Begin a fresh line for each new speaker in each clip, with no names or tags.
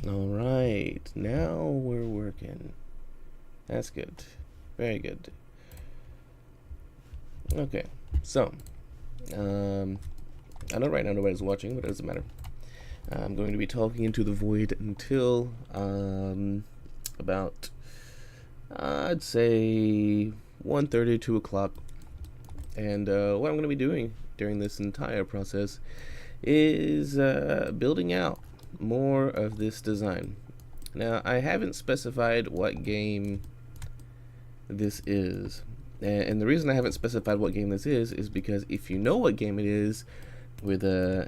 All right, now we're working. That's good. Very good. Okay, so um, I know right now nobody's watching, but it doesn't matter. I'm going to be talking into the void until about I'd say 1:30, 2 o'clock. And what I'm going to be doing during this entire process is building out more of this design. Now, I haven't specified what game this is. And the reason I haven't specified what game this is because if you know what game it is, with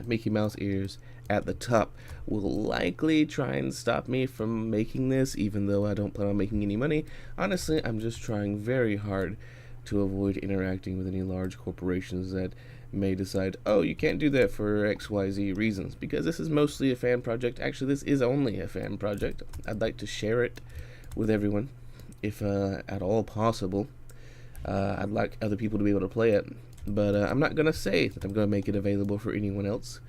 Mickey Mouse ears at the top, will likely try and stop me from making this, even though I don't plan on making any money. Honestly, I'm just trying very hard to avoid interacting with any large corporations that may decide, oh, you can't do that for XYZ reasons, because this is mostly a fan project. Actually, this is only a fan project. I'd like to share it with everyone, if at all possible. I'd like other people to be able to play it, but I'm not going to say that I'm going to make it available for anyone else,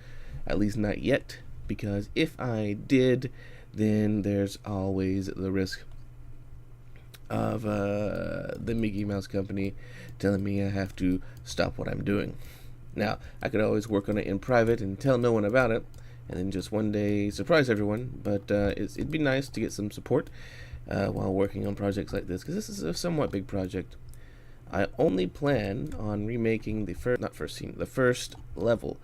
at least not yet, because if I did, then there's always the risk of the Mickey Mouse Company telling me I have to stop what I'm doing. Now, I could always work on it in private and tell no one about it, and then just one day surprise everyone, but it'd be nice to get some support while working on projects like this, because this is a somewhat big project. I only plan on remaking the first level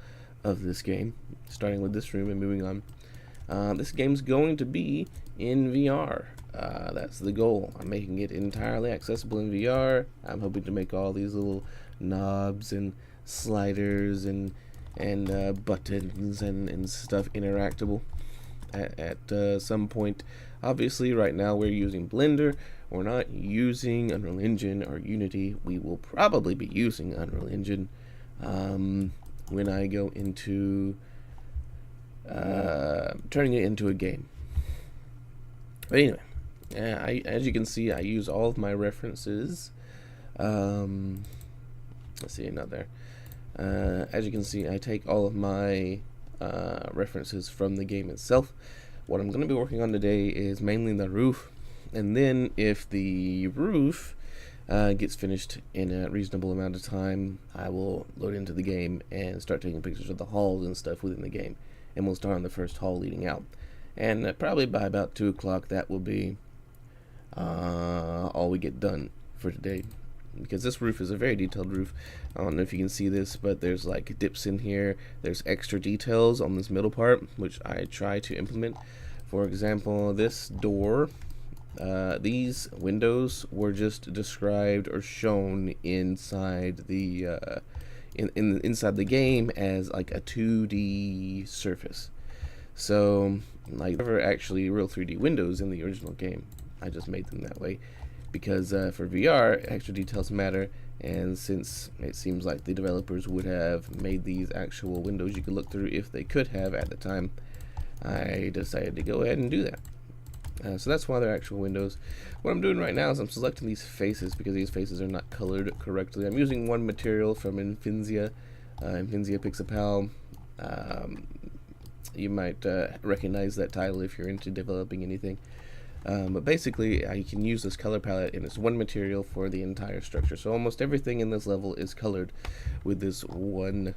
of this game, starting with this room and moving on. This game's going to be in VR. That's the goal. I'm making it entirely accessible in VR. I'm hoping to make all these little knobs and sliders and buttons and stuff interactable at some point. Obviously, right now we're using Blender. We're not using Unreal Engine or Unity. We will probably be using Unreal Engine when I go into turning it into a game. But anyway, as you can see, I use all of my references. Let's see, another. As you can see, I take all of my references from the game itself. What I'm going to be working on today is mainly the roof, and then if the roof gets finished in a reasonable amount of time, I will load into the game and start taking pictures of the halls and stuff within the game, and we'll start on the first hall leading out. And probably by about 2 o'clock, that will be all we get done for today, because this roof is a very detailed roof. I don't know if you can see this, but there's like dips in here. There's extra details on this middle part, which I try to implement. For example, this door, these windows were just described or shown inside the inside the game as like a 2D surface. So, like, never actually real 3D windows in the original game. I just made them that way because for VR, extra details matter, and since it seems like the developers would have made these actual windows you could look through if they could have at the time, I decided to go ahead and do that. So that's why they're actual windows. What I'm doing right now is I'm selecting these faces because these faces are not colored correctly. I'm using one material from Infinzia, Infinzia Pixapal. You might recognize that title if you're into developing anything. But basically, you can use this color palette, and it's one material for the entire structure. So almost everything in this level is colored with this one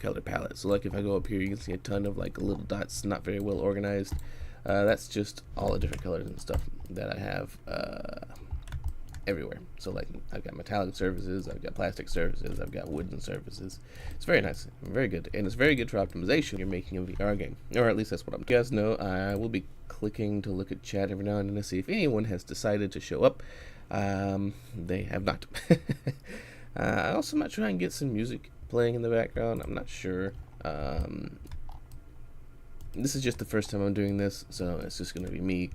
color palette. So like if I go up here, you can see a ton of like little dots, not very well organized. That's just all the different colors and stuff that I have everywhere. So like I've got metallic surfaces, I've got plastic surfaces, I've got wooden surfaces. It's very nice, very good, and it's very good for optimization. You're making a VR game, or at least that's what I'm. You guys know I will be clicking to look at chat every now and then to see if anyone has decided to show up. They have not. I also might try and get some music playing in the background. I'm not sure. This is just the first time I'm doing this, so it's just going to be me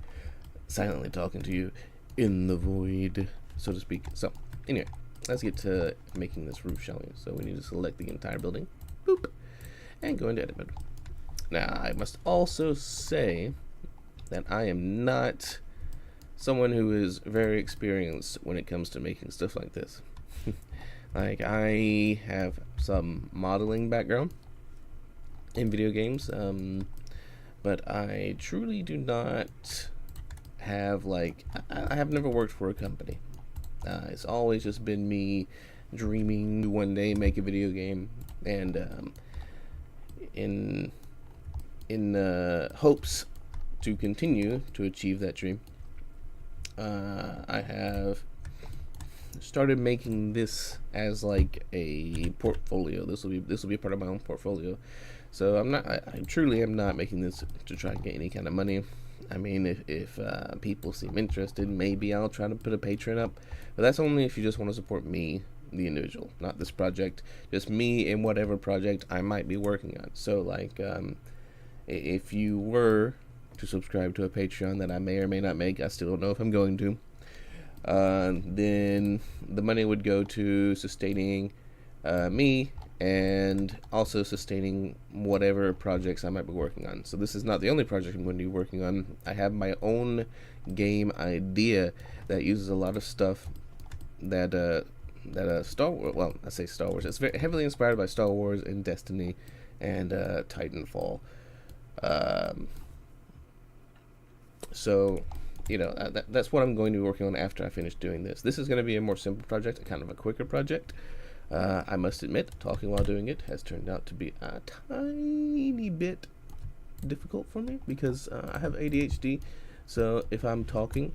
silently talking to you in the void, so to speak. So, anyway, let's get to making this roof, shall we? So we need to select the entire building, boop, and go into edit mode. Now, I must also say that I am not someone who is very experienced when it comes to making stuff like this. Like, I have some modeling background in video games, but I truly do not have, like, I have never worked for a company. It's always just been me dreaming to one day make a video game, and in hopes to continue to achieve that dream, I have started making this as like a portfolio. This will be part of my own portfolio. So I truly am not making this to try and get any kind of money. I mean, if people seem interested, maybe I'll try to put a Patreon up, but that's only if you just want to support me, the individual, not this project, just me in whatever project I might be working on. So like, if you were to subscribe to a Patreon that I may or may not make, I still don't know if I'm going to, then the money would go to sustaining me, and also sustaining whatever projects I might be working on. So this is not the only project I'm going to be working on. I have my own game idea that uses a lot of stuff that Star Wars, well, I say Star Wars, it's very heavily inspired by Star Wars and Destiny and Titanfall. So, you know, that's what I'm going to be working on after I finish doing this. This is going to be a more simple project, kind of a quicker project. I must admit, talking while doing it has turned out to be a tiny bit difficult for me because I have ADHD. So if I'm talking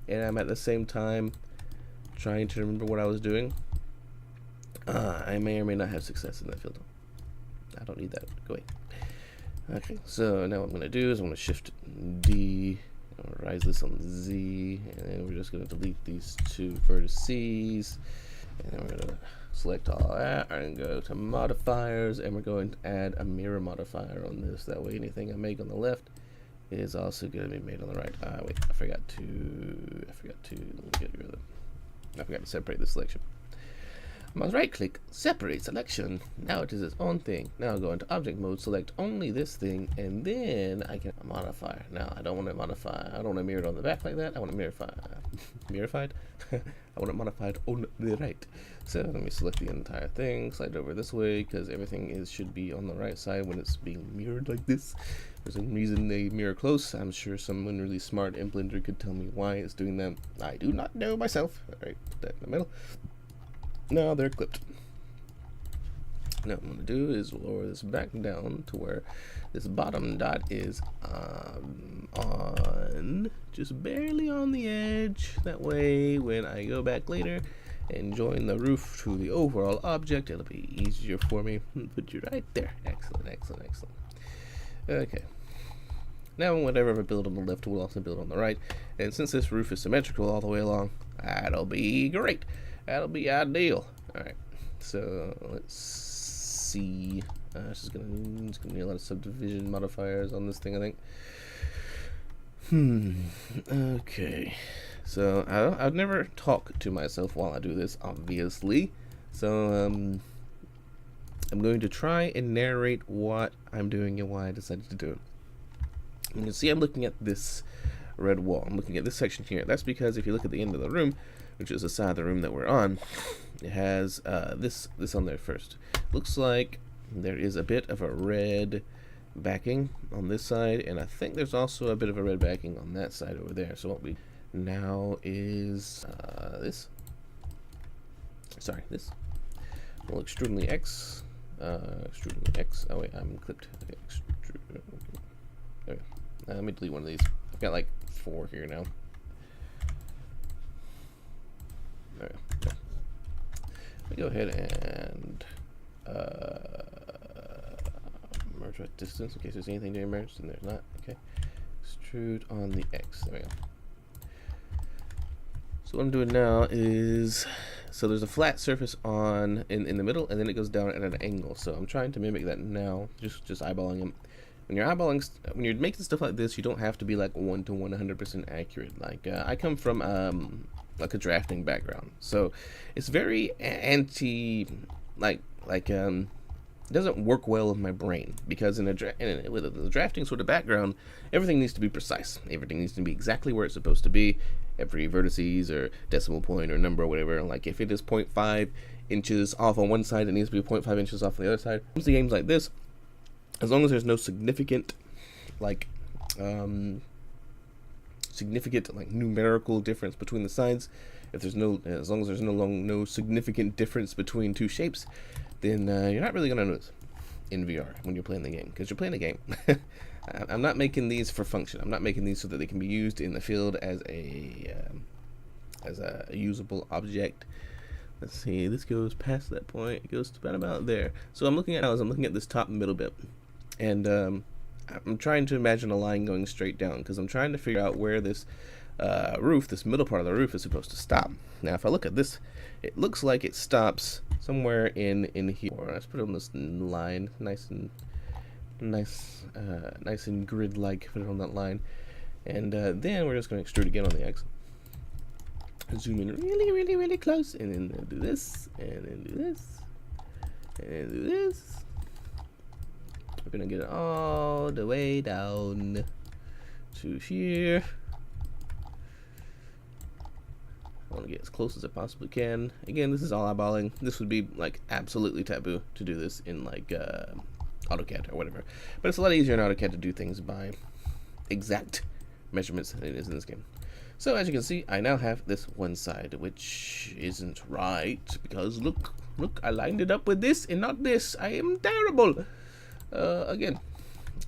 and I'm at the same time trying to remember what I was doing, I may or may not have success in that field. I don't need that. Go away. Okay, so now what I'm going to do is I'm going to shift D, rise this on Z, and then we're just going to delete these two vertices. And then we're going to select all that and go to modifiers, and we're going to add a mirror modifier on this. That way anything I make on the left is also going to be made on the right. Wait, I forgot to get rid of them. I forgot to separate the selection. I must right click, separate selection. Now it is its own thing. Now go into object mode, select only this thing, and then I can modify. Now I don't want to modify, I don't want to mirror it on the back like that. I want to mirrorified. I want it modified on the right. So let me select the entire thing, slide over this way, because everything should be on the right side when it's being mirrored like this. For some reason they mirror close. I'm sure someone really smart in Blender could tell me why it's doing that. I do not know myself. Alright, put that in the middle. Now they're clipped. Now what I'm going to do is lower this back down to where this bottom dot is on, just barely on the edge. That way when I go back later and join the roof to the overall object, it'll be easier for me. Put you right there. Excellent, excellent, excellent. Okay. Now whatever I build on the left will also build on the right. And since this roof is symmetrical all the way along, that'll be great. That'll be ideal. Alright, so let's see. It's gonna need a lot of subdivision modifiers on this thing, I think. Okay. So I'd never talk to myself while I do this, obviously. So I'm going to try and narrate what I'm doing and why I decided to do it. You can see I'm looking at this red wall. I'm looking at this section here. That's because if you look at the end of the room, which is the side of the room that we're on, it has this on there first. Looks like there is a bit of a red backing on this side, and I think there's also a bit of a red backing on that side over there. So what we now is this. Sorry, this. We'll extrude the X. Extrude the X. Oh wait, I'm clipped. Okay, extrude. Okay. Let me delete one of these. I've got like 4 here now. There we go. Let me go ahead and merge with distance in case there's anything to merge, and there's not. Okay. Extrude on the X. There we go. So what I'm doing now is, so there's a flat surface on in the middle, and then it goes down at an angle. So I'm trying to mimic that now, just eyeballing them. When you're making stuff like this, you don't have to be like 1 to 100% accurate. Like I come from like a drafting background, so it's very it doesn't work well with my brain, because with the drafting sort of background, everything needs to be precise. Everything needs to be exactly where it's supposed to be. Every vertices or decimal point or number or whatever. Like if it is 0.5 inches off on one side, it needs to be 0.5 inches off on the other side. When it comes to games like this, as long as there's no significant numerical difference between the sides, as long as there's no significant difference between two shapes, then you're not really gonna notice in VR when you're playing the game, because you're playing a game. I'm not making these for function. I'm not making these so that they can be used in the field as a usable object. Let's see, this goes past that point. It goes to about there. So I'm looking at this top middle bit, and I'm trying to imagine a line going straight down, because I'm trying to figure out where this this middle part of the roof is supposed to stop. Now, if I look at this, it looks like it stops somewhere in here. Let's put it on this line, nice and grid-like. Put it on that line, and then we're just going to extrude again on the X. Zoom in really close, and then do this, and then do this, and then do this. We're gonna get it all the way down to here. I want to get as close as I possibly can. Again, this is all eyeballing. This would be like absolutely taboo to do this in like AutoCAD or whatever, but it's a lot easier in AutoCAD to do things by exact measurements than it is in this game. So as you can see, I now have this one side, which isn't right, because look, I lined it up with this and not this. I am terrible. Again,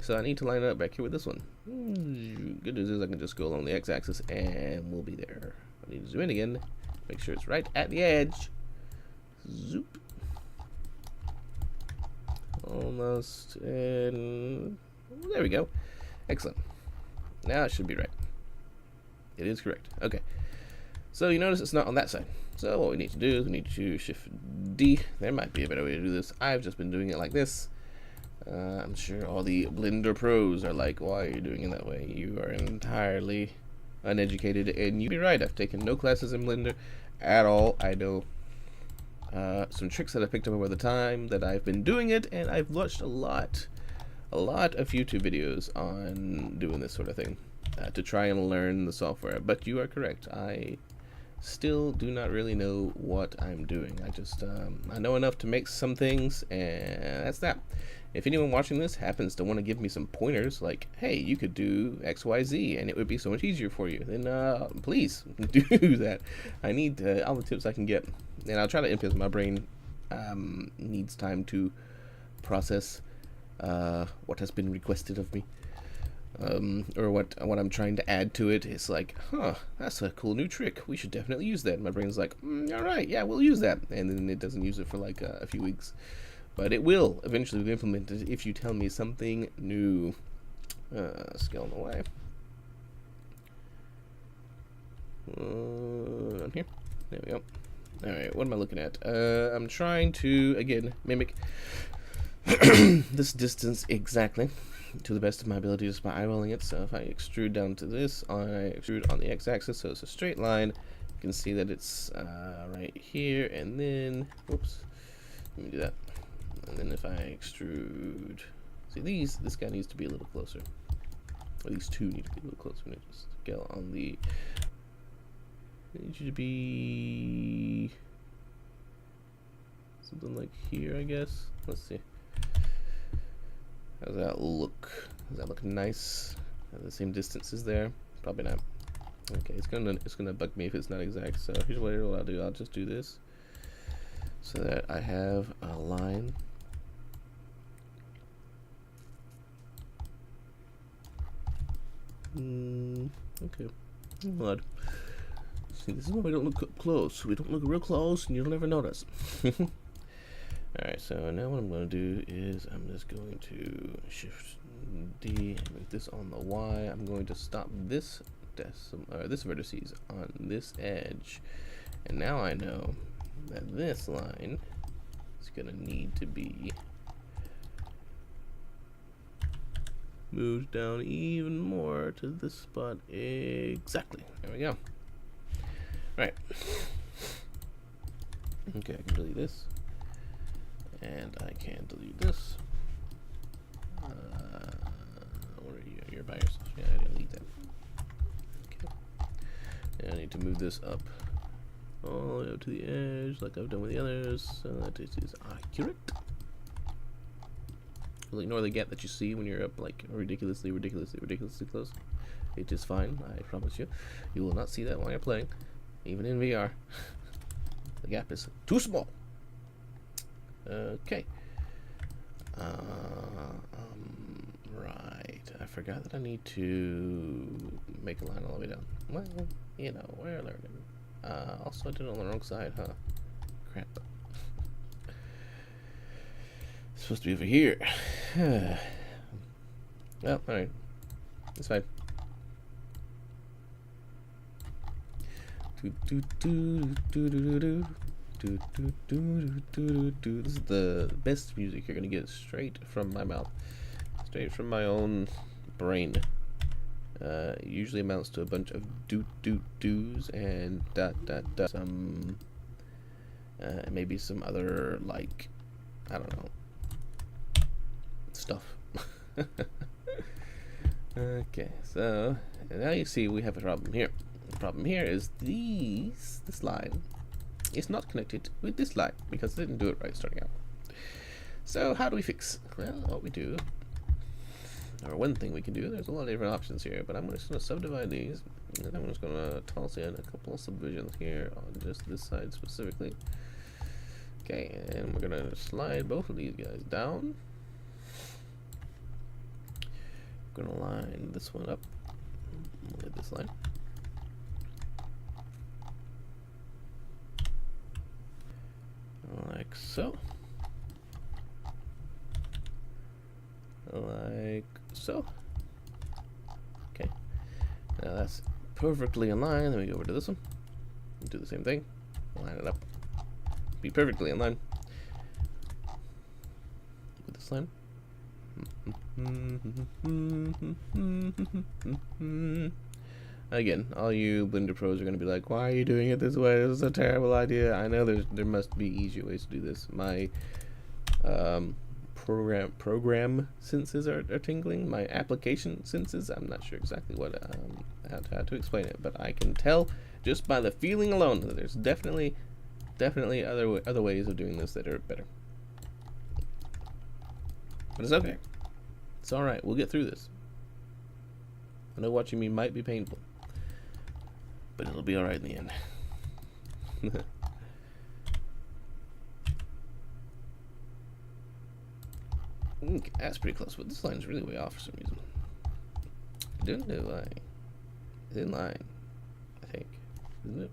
so I need to line it up back here with this one. Good news is I can just go along the X-axis and we'll be there. I need to zoom in again, make sure it's right at the edge. Zoop. Almost, and there we go. Excellent. Now it should be right. It is correct. Okay. So you notice it's not on that side. So what we need to do is we need to shift D. There might be a better way to do this. I've just been doing it like this. I'm sure all the Blender pros are like, why are you doing it that way? You are entirely uneducated, and you'd be right. I've taken no classes in Blender at all. I know some tricks that I picked up over the time that I've been doing it, and I've watched a lot of YouTube videos on doing this sort of thing to try and learn the software. But you are correct. I still do not really know what I'm doing. I just I know enough to make some things, and that's that. If anyone watching this happens to want to give me some pointers, like, hey, you could do XYZ and it would be so much easier for you, then please do that. I need all the tips I can get, and I'll try to implement. My brain needs time to process what has been requested of me, or what I'm trying to add to it. It's like, huh, that's a cool new trick. We should definitely use that. And my brain's like, all right, yeah, we'll use that, and then it doesn't use it for like a few weeks. But it will eventually be implemented if you tell me something new. Scale in the way. On here. There we go. Alright, what am I looking at? I'm trying to, again, mimic this distance exactly to the best of my ability just by eyeballing it. So if I extrude down to this, I extrude on the x-axis, so it's a straight line. You can see that it's right here, and then, whoops, let me do that. And then if I extrude, see this guy needs to be a little closer. Or these two need to be a little closer. We need to scale on the. I need you to be something like here, I guess. Let's see. How's that look? Does that look nice? Are the same distances there? Probably not. Okay, it's gonna bug me if it's not exact. So here's what I'll do. I'll just do this so that I have a line. Okay. Odd. See, this is why we don't look up close. We don't look real close, and you'll never notice. Alright, so now what I'm going to do is I'm just going to Shift D, move this on the Y. I'm going to stop this this vertices on this edge. And now I know that this line is going to need to be moved down even more to this spot. Exactly. There we go. Right. Okay, I can delete this. And I can delete this. Where are you? You're by yourself. Yeah, I didn't delete that. Okay. And I need to move this up all the way up to the edge, like I've done with the others, so that it is accurate. You'll ignore the gap that you see when you're up like ridiculously close. It is fine, I promise you. You will not see that while you're playing, even in VR. The gap is too small. Okay. Right. I forgot that I need to make a line all the way down. Well, you know, we're learning. Also, I did it on the wrong side, huh? Crap. It's supposed to be over here. Well, alright. It's fine. This is the best music you're gonna get straight from my mouth, straight from my own brain. It usually amounts to a bunch of do's and some maybe some other, like, I don't know, stuff. Okay, so now you see we have a problem here. The problem here is this line is not connected with this line because I didn't do it right starting out. So how do we fix? Well, what we do, or one thing we can do, there's a lot of different options here, but I'm just going to subdivide these, and I'm just going to toss in a couple of subdivisions here on just this side specifically. Okay, and we're going to slide both of these guys down. We're going to line this one up with this line. Like so. Like so. Okay. Now that's perfectly in line. Then we go over to this one. Do the same thing. Line it up. Be perfectly in line with this line. Again, all you Blender pros are going to be like, why are you doing it this way? This is a terrible idea. I know there must be easier ways to do this. My program senses are tingling. My application senses, I'm not sure exactly what how to explain it, but I can tell just by the feeling alone that there's definitely other ways of doing this that are better. But it's okay. It's all right. We'll get through this. I know watching me might be painful, but it'll be all right in the end. Okay, that's pretty close, but this line's really way off for some reason. Didn't do line. It's in line, I think, isn't it?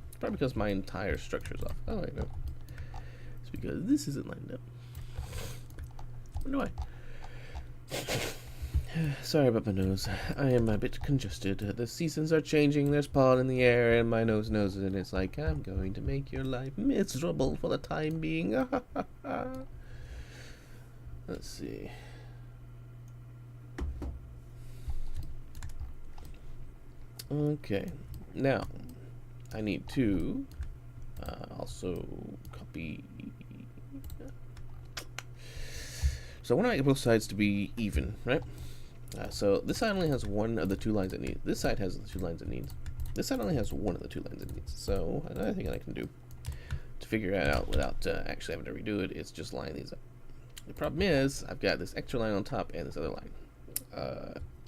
It's probably because my entire structure's off. Oh, I know. It's because this isn't lined up. Wonder why. Sorry about my nose. I am a bit congested. The seasons are changing. There's pollen in the air, and my nose knows it. And it's like, I'm going to make your life miserable for the time being. Let's see. Okay. Now, I need to also copy. So I want to make both sides to be even, right? So this side only has one of the two lines it needs. This side has the two lines it needs. This side only has one of the two lines it needs. So another thing I can do to figure it out without actually having to redo it is just line these up. The problem is I've got this extra line on top and this other line.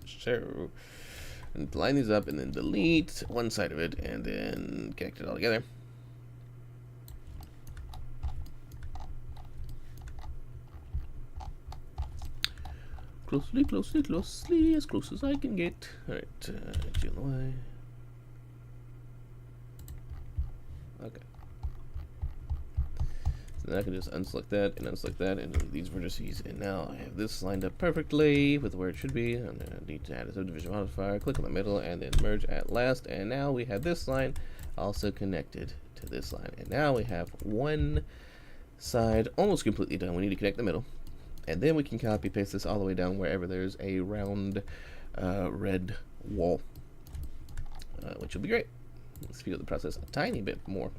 So and line these up and then delete one side of it and then connect it all together. Closely, closely, closely, as close as I can get. Alright, G on the Y. Okay. So then I can just unselect that and unselect that and delete these vertices, and now I have this lined up perfectly with where it should be. And I need to add a subdivision modifier, click on the middle, and then merge at last. And now we have this line also connected to this line. And now we have one side almost completely done. We need to connect the middle. And then we can copy paste this all the way down wherever there's a round red wall, which will be great. Speed up the process a tiny bit more.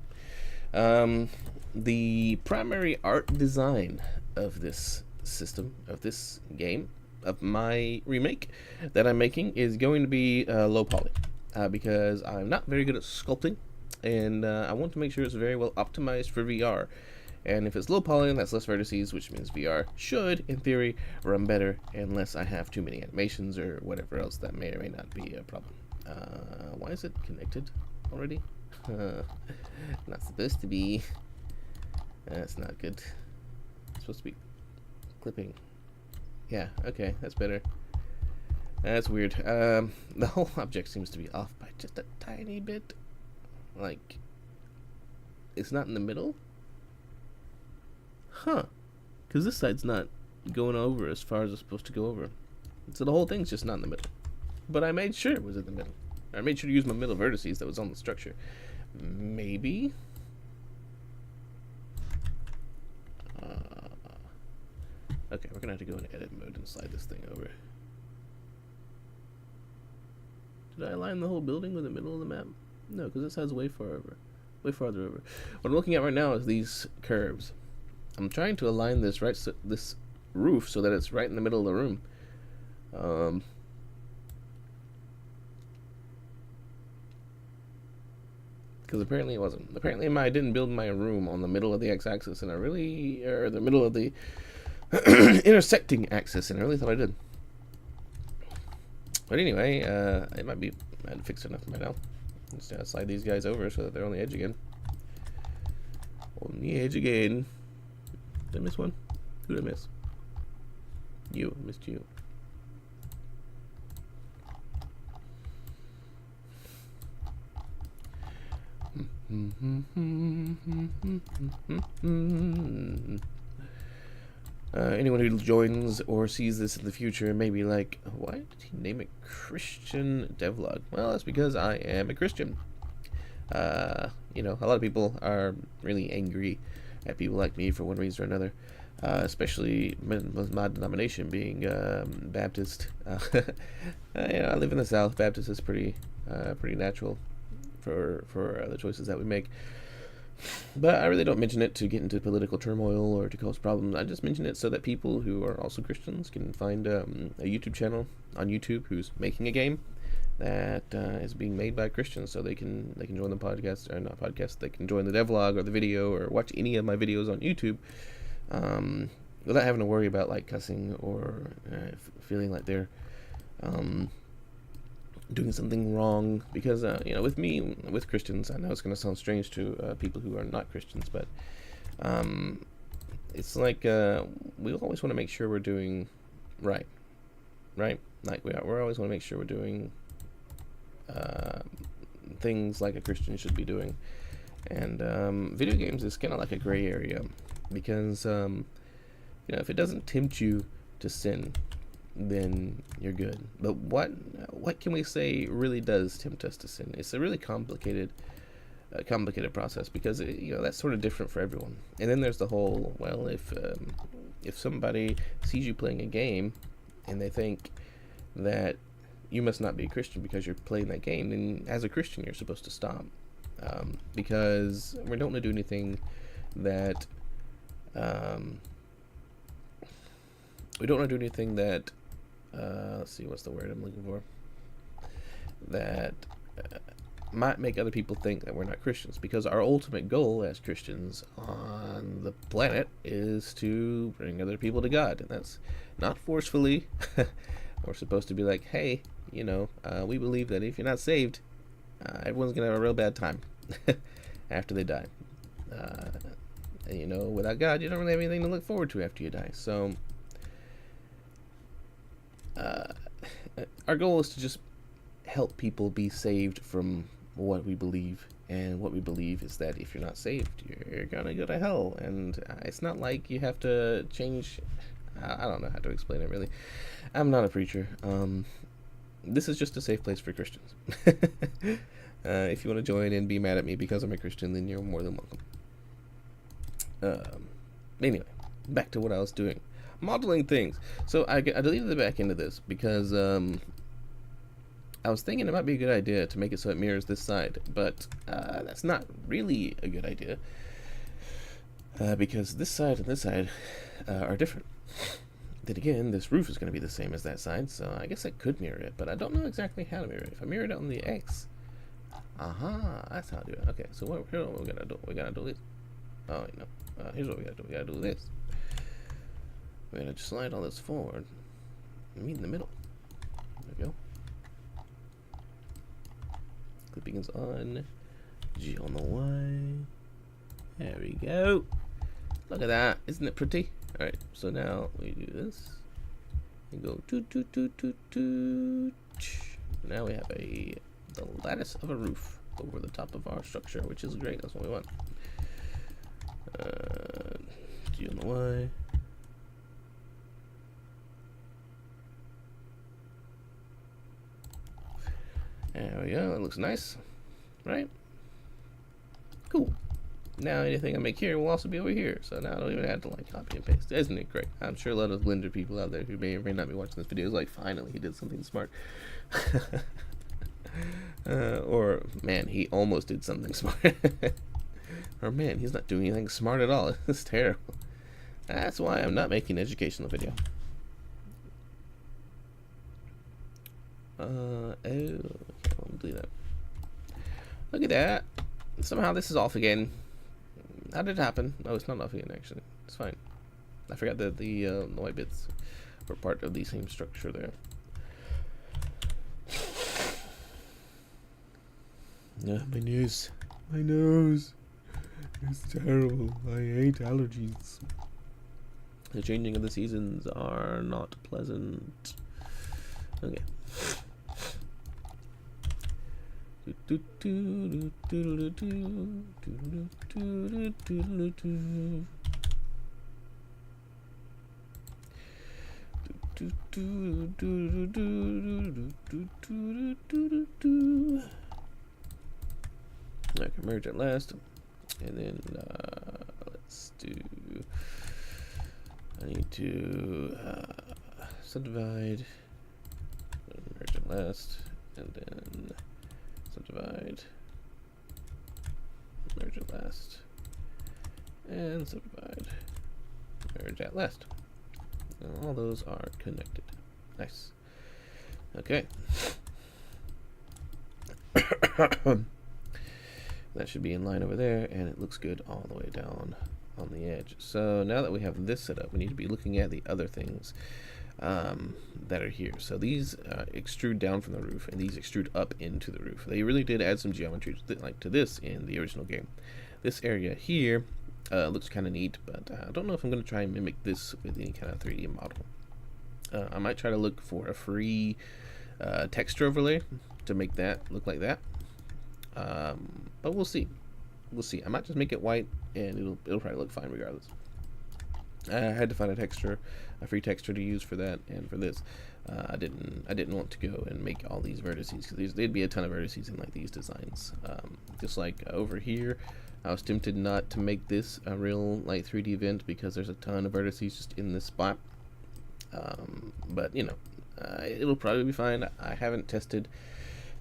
The primary art design of this system, of this game, of my remake that I'm making is going to be low poly, because I'm not very good at sculpting, and I want to make sure it's very well optimized for VR. And if it's low poly, that's less vertices, which means VR should, in theory, run better unless I have too many animations or whatever else that may or may not be a problem. Why is it connected already? Not supposed to be. That's not good. It's supposed to be clipping. Yeah, okay, that's better. That's weird. The whole object seems to be off by just a tiny bit. Like, it's not in the middle? Huh. Because this side's not going over as far as it's supposed to go over. So the whole thing's just not in the middle. But I made sure it was in the middle. I made sure to use my middle vertices that was on the structure. Maybe? Okay, we're gonna have to go in edit mode and slide this thing over. Did I align the whole building with the middle of the map? No, because this side's way farther over. What I'm looking at right now is these curves. I'm trying to align this this roof so that it's right in the middle of the room. Because apparently it wasn't. Apparently I didn't build my room on the middle of the x-axis, and or the middle of the intersecting axis, and I really thought I did. But anyway, it might be, I had fixed enough by now. Just slide these guys over so that they're on the edge again. On the edge again. Did I miss one? Who did I miss? You. I missed you. Anyone who joins or sees this in the future may be like, why did he name it Christian Devlog? Well, that's because I am a Christian. You know, a lot of people are really angry at people like me for one reason or another, especially my denomination being Baptist. You know, I live in the South. Baptist is pretty natural for the choices that we make. But I really don't mention it to get into political turmoil or to cause problems. I just mention it so that people who are also Christians can find a YouTube channel on YouTube who's making a game that is being made by Christians, so they can join the podcast, or not podcast, they can join the devlog or the video or watch any of my videos on YouTube without having to worry about like cussing or feeling like they're doing something wrong. Because you know, with Christians, I know it's going to sound strange to people who are not Christians, but it's like we always want to make sure we're doing right. Like we always want to make sure we're doing things like a Christian should be doing. And video games is kind of like a gray area, because you know, if it doesn't tempt you to sin, then you're good. But what can we say really does tempt us to sin? It's a really complicated process, because you know, that's sort of different for everyone. And then there's the whole, well, if somebody sees you playing a game and they think that you must not be a Christian because you're playing that game, then as a Christian you're supposed to stop, because we don't want to do anything that let's see, what's the word I'm looking for, that might make other people think that we're not Christians, because our ultimate goal as Christians on the planet is to bring other people to God, and that's not forcefully. We're supposed to be like, hey, you know, we believe that if you're not saved, everyone's gonna have a real bad time after they die. And you know, without God, you don't really have anything to look forward to after you die. So our goal is to just help people be saved from what we believe And what we believe is that if you're not saved, you're gonna go to hell. And it's not like you have to change. I don't know how to explain it really. I'm not a preacher. This is just a safe place for Christians. If you want to join and be mad at me because I'm a Christian, then you're more than welcome. Anyway, back to what I was doing. Modeling things. So I deleted the back end of this because I was thinking it might be a good idea to make it so it mirrors this side, but that's not really a good idea because this side and this side are different. Then again, this roof is going to be the same as that side, so I guess I could mirror it, but I don't know exactly how to mirror it. If I mirror it on the X, that's how I do it. Okay, so here's what we're gonna do. We're gonna do this. Oh, wait, no. Here's what we gotta do. We gotta do this. We're gonna just slide all this forward and meet in the middle. There we go. Clipping is on. G on the Y. There we go. Look at that. Isn't it pretty? Alright, so now we do this. And go toot toot toot toot toot. Now we have the lattice of a roof over the top of our structure, which is great. That's what we want. G on the Y. There we go. It looks nice, right? Cool. Now anything I make here will also be over here, so now I don't even have to like copy and paste. Isn't it great? I'm sure a lot of Blender people out there who may or may not be watching this video is like, finally, he did something smart. Or, man, he almost did something smart. Or, man, he's not doing anything smart at all. It's terrible. That's why I'm not making an educational video. Oh, okay, I'll delete that. Look at that. Somehow this is off again. How did it happen? Oh, it's not off again, actually. It's fine. I forgot that the white bits were part of the same structure there. My nose. My nose. It's terrible. I hate allergies. The changing of the seasons are not pleasant. Okay. I can merge at last, and then let's do. I need to subdivide, merge at last, and then subdivide, merge at last, and subdivide, merge at last. And all those are connected. Nice. Okay. That should be in line over there, and it looks good all the way down on the edge. So now that we have this set up, we need to be looking at the other things that are here. So these extrude down from the roof, and these extrude up into the roof. They really did add some geometry to this in the original game. This area here looks kind of neat, but I don't know if I'm going to try and mimic this with any kind of 3D model. I might try to look for a free texture overlay to make that look like that. But we'll see. We'll see. I might just make it white, and it'll probably look fine regardless. I had to find a free texture to use for that and for this. I didn't want to go and make all these vertices because there'd be a ton of vertices in like these designs. Just like over here, I was tempted not to make this a real like 3D event because there's a ton of vertices just in this spot. But you know, it'll probably be fine. I haven't tested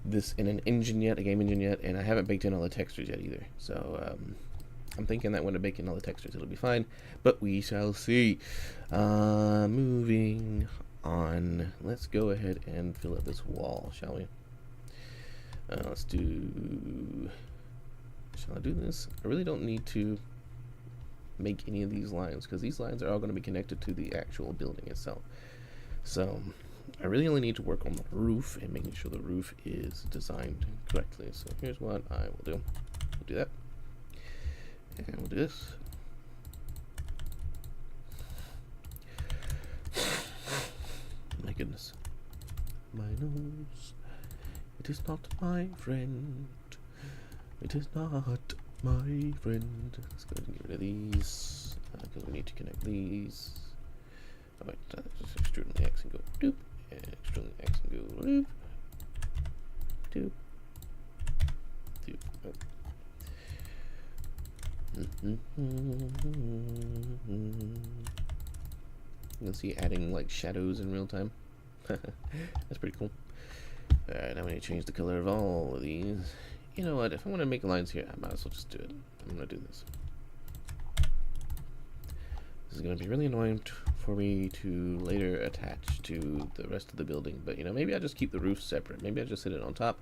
this in an engine yet, a game engine yet, and I haven't baked in all the textures yet either. So I'm thinking that when I bake in all the textures, it'll be fine. But we shall see. Moving on. Let's go ahead and fill up this wall, shall we? Let's do. Shall I do this? I really don't need to make any of these lines because these lines are all going to be connected to the actual building itself. So I really only need to work on the roof and making sure the roof is designed correctly. So here's what I will do. We'll do that. And we'll do this. My goodness. My nose. It is not my friend. It is not my friend. Let's go ahead and get rid of these because we need to connect these. Oh wait, just extrude on the X and go doop, and extrude on the X and go doop, doop, doop. You'll see adding like shadows in real time. That's pretty cool. Alright, now we need to change the color of all of these. You know what, if I want to make lines here, I might as well just do it. I'm going to do this. This is going to be really annoying for me to later attach to the rest of the building. But, you know, maybe I just keep the roof separate. Maybe I just sit it on top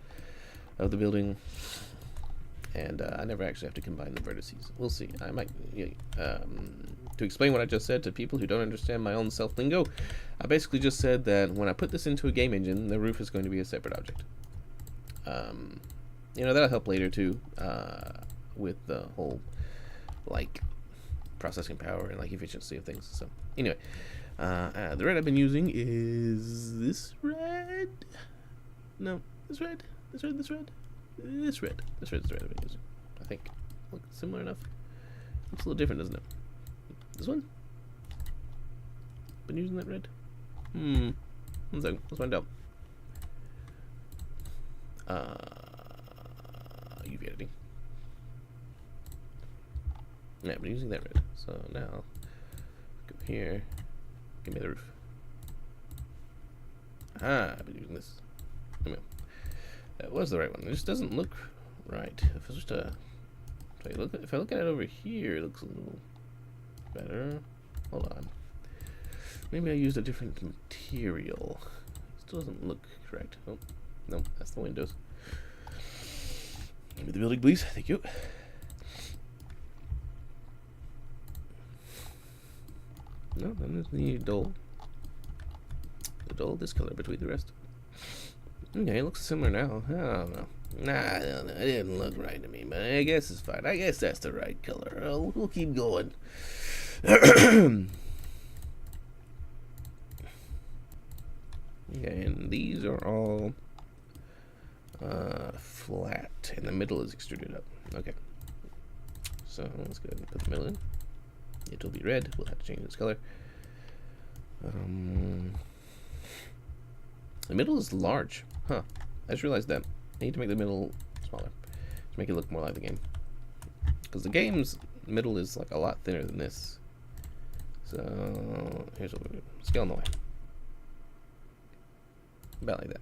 of the building. And I never actually have to combine the vertices. We'll see. I might... to explain what I just said to people who don't understand my own self-lingo, I basically just said that when I put this into a game engine, the roof is going to be a separate object. You know, that'll help later too, with the whole, like, processing power and, like, efficiency of things. So, anyway, the red I've been using is this red. No, this red. This red. This red. This red. This red is the red I've been using. I think. Look, similar enough. Looks a little different, doesn't it? This one? Been using that red? 1 second. Let's find out. UV editing. Yeah, I've been using that red. So now, go here. Give me the roof. I've been using this. Anyway, that was the right one. It just doesn't look right. If I just if I look at it over here, it looks a little better. Hold on. Maybe I used a different material. Still doesn't look correct. Oh, no, that's the windows. Give me the building, please. Thank you. No, then there's the dull. The dull discolor between the rest. Okay, it looks similar now. I don't know. Nah, it didn't look right to me, but I guess it's fine. I guess that's the right color. We'll keep going. Okay, and these are all flat, and the middle is extruded up. Okay, so let's go ahead and put the middle in. It'll be red. We'll have to change its color. The middle is large. Huh. I just realized that. I need to make the middle smaller to make it look more like the game. Because the game's middle is like a lot thinner than this. So here's what we do. Scale on the way. About like that.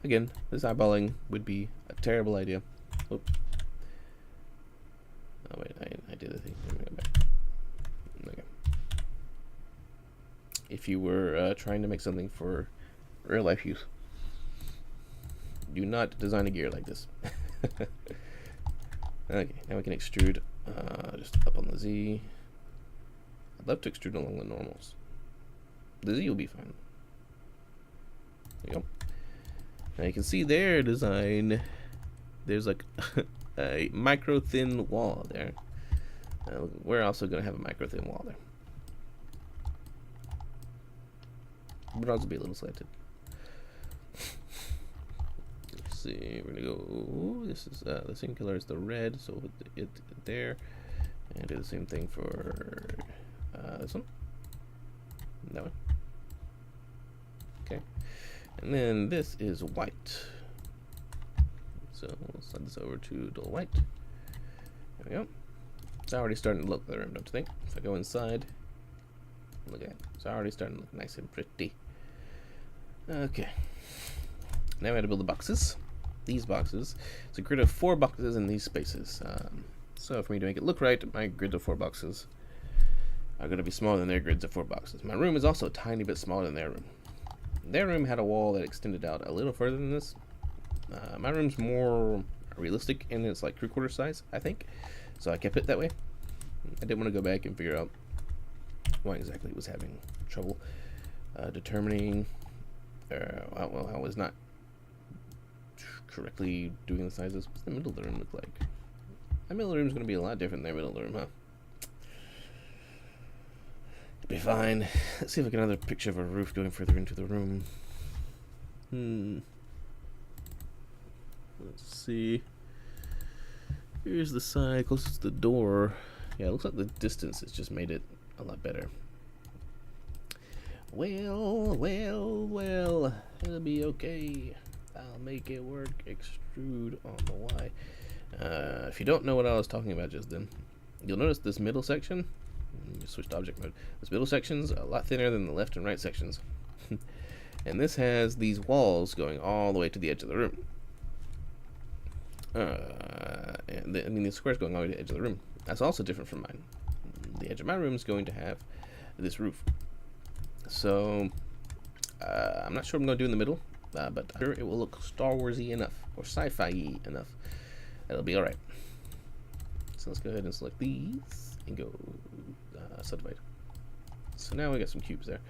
Again, this eyeballing would be a terrible idea. Oop. Oh wait, I did the thing. Let me go back. Okay. If you were trying to make something for real life use, do not design a gear like this. Okay, now we can extrude just up on the Z. I'd love to extrude along the normals. The Z will be fine. There you go. Now you can see their design. There's like a micro thin wall there. We're also going to have a micro thin wall there. But also be a little slanted. Let's see. We're going to go. This is the same color as the red, so we'll put it there. And do the same thing for this one. That one. Okay. And then this is white. So we'll slide this over to dull white. There we go. It's already starting to look the room, don't you think? If I go inside, look at it. It's already starting to look nice and pretty. Okay. Now we have to build the boxes. These boxes. It's a grid of 4 boxes in these spaces. So for me to make it look right, my grid of 4 boxes are going to be smaller than their grids of 4 boxes. My room is also a tiny bit smaller than their room. Their room had a wall that extended out a little further than this. My room's more realistic in its like 3/4 size, I think. So I kept it that way. I didn't want to go back and figure out why exactly it was having trouble determining. Well, I was not correctly doing the sizes. What's the middle of the room look like? My middle of the room is going to be a lot different than their middle of the room, huh? It'll be fine. Let's see if I get another picture of a roof going further into the room. Let's see. Here's the side closest to the door. Yeah, it looks like the distance has just made it a lot better. Well, it'll be okay. I'll make it work. Extrude on the Y. If you don't know what I was talking about just then, you'll notice this middle section. Switch to object mode. This middle section's a lot thinner than the left and right sections. And this has these walls going all the way to the edge of the room. The square's going all the way to the edge of the room. That's also different from mine. The edge of my room is going to have this roof. So, I'm not sure what I'm going to do in the middle, but I'm sure it will look Star Wars-y enough, or sci-fi-y enough. That'll be alright. So let's go ahead and select these, and go subdivide. So now we got some cubes there.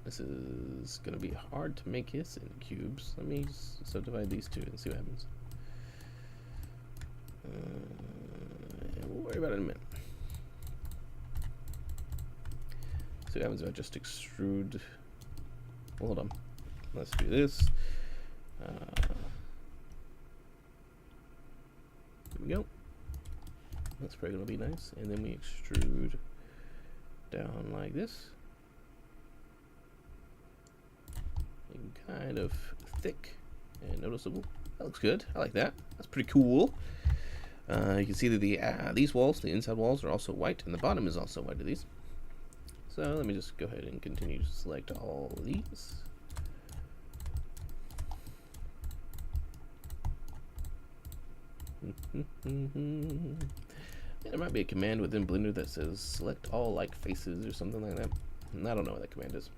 This is going to be hard to make this in cubes. Let me subdivide these two and see what happens. We'll worry about it in a minute. See what happens if I just extrude. Well, hold on. Let's do this. There we go. That's probably going to be nice. And then we extrude down like this. And kind of thick and noticeable. That looks good. I like that. That's pretty cool. You can see that these walls, the inside walls, are also white, and the bottom is also white of these. So let me just go ahead and continue to select all of these. There might be a command within Blender that says select all like faces or something like that. I don't know what that command is.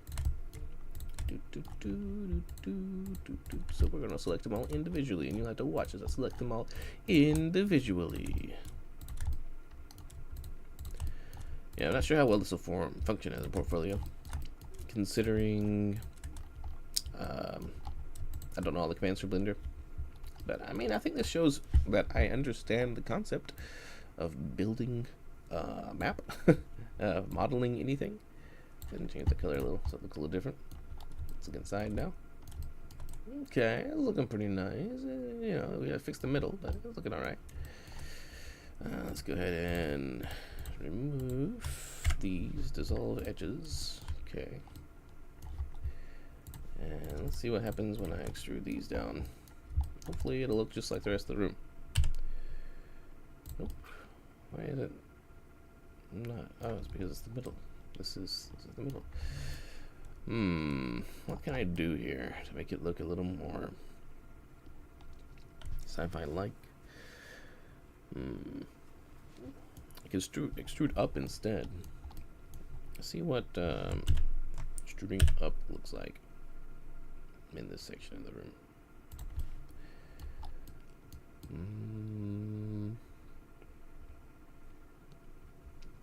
So we're going to select them all individually, and you'll have to watch as I select them all individually. Yeah, I'm not sure how well this will function as a portfolio, considering I don't know all the commands for Blender. But I mean, I think this shows that I understand the concept of building a map, modeling anything. Didn't change the color a little, so it looks a little different. Let's look inside now. Okay, it's looking pretty nice. You know, we gotta fix the middle, but it's looking alright. Let's go ahead and remove these dissolved edges. Okay. And let's see what happens when I extrude these down. Hopefully it'll look just like the rest of the room. Nope. Why is it not? Oh, it's because it's the middle. This is the middle. What can I do here to make it look a little more sci-fi like? I can extrude up instead. See what extruding up looks like in this section of the room.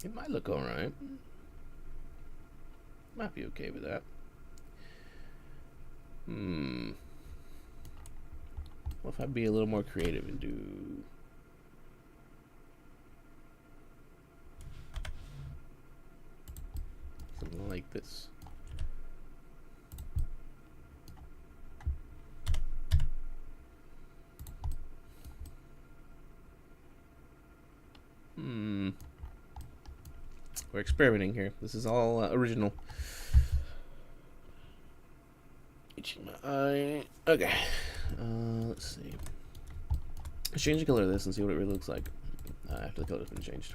It might look alright. Might be okay with that. What if I be a little more creative and do something like this? We're experimenting here. This is all original. Itching my eye. Okay. Let's see. Let's change the color of this and see what it really looks like after the color's been changed.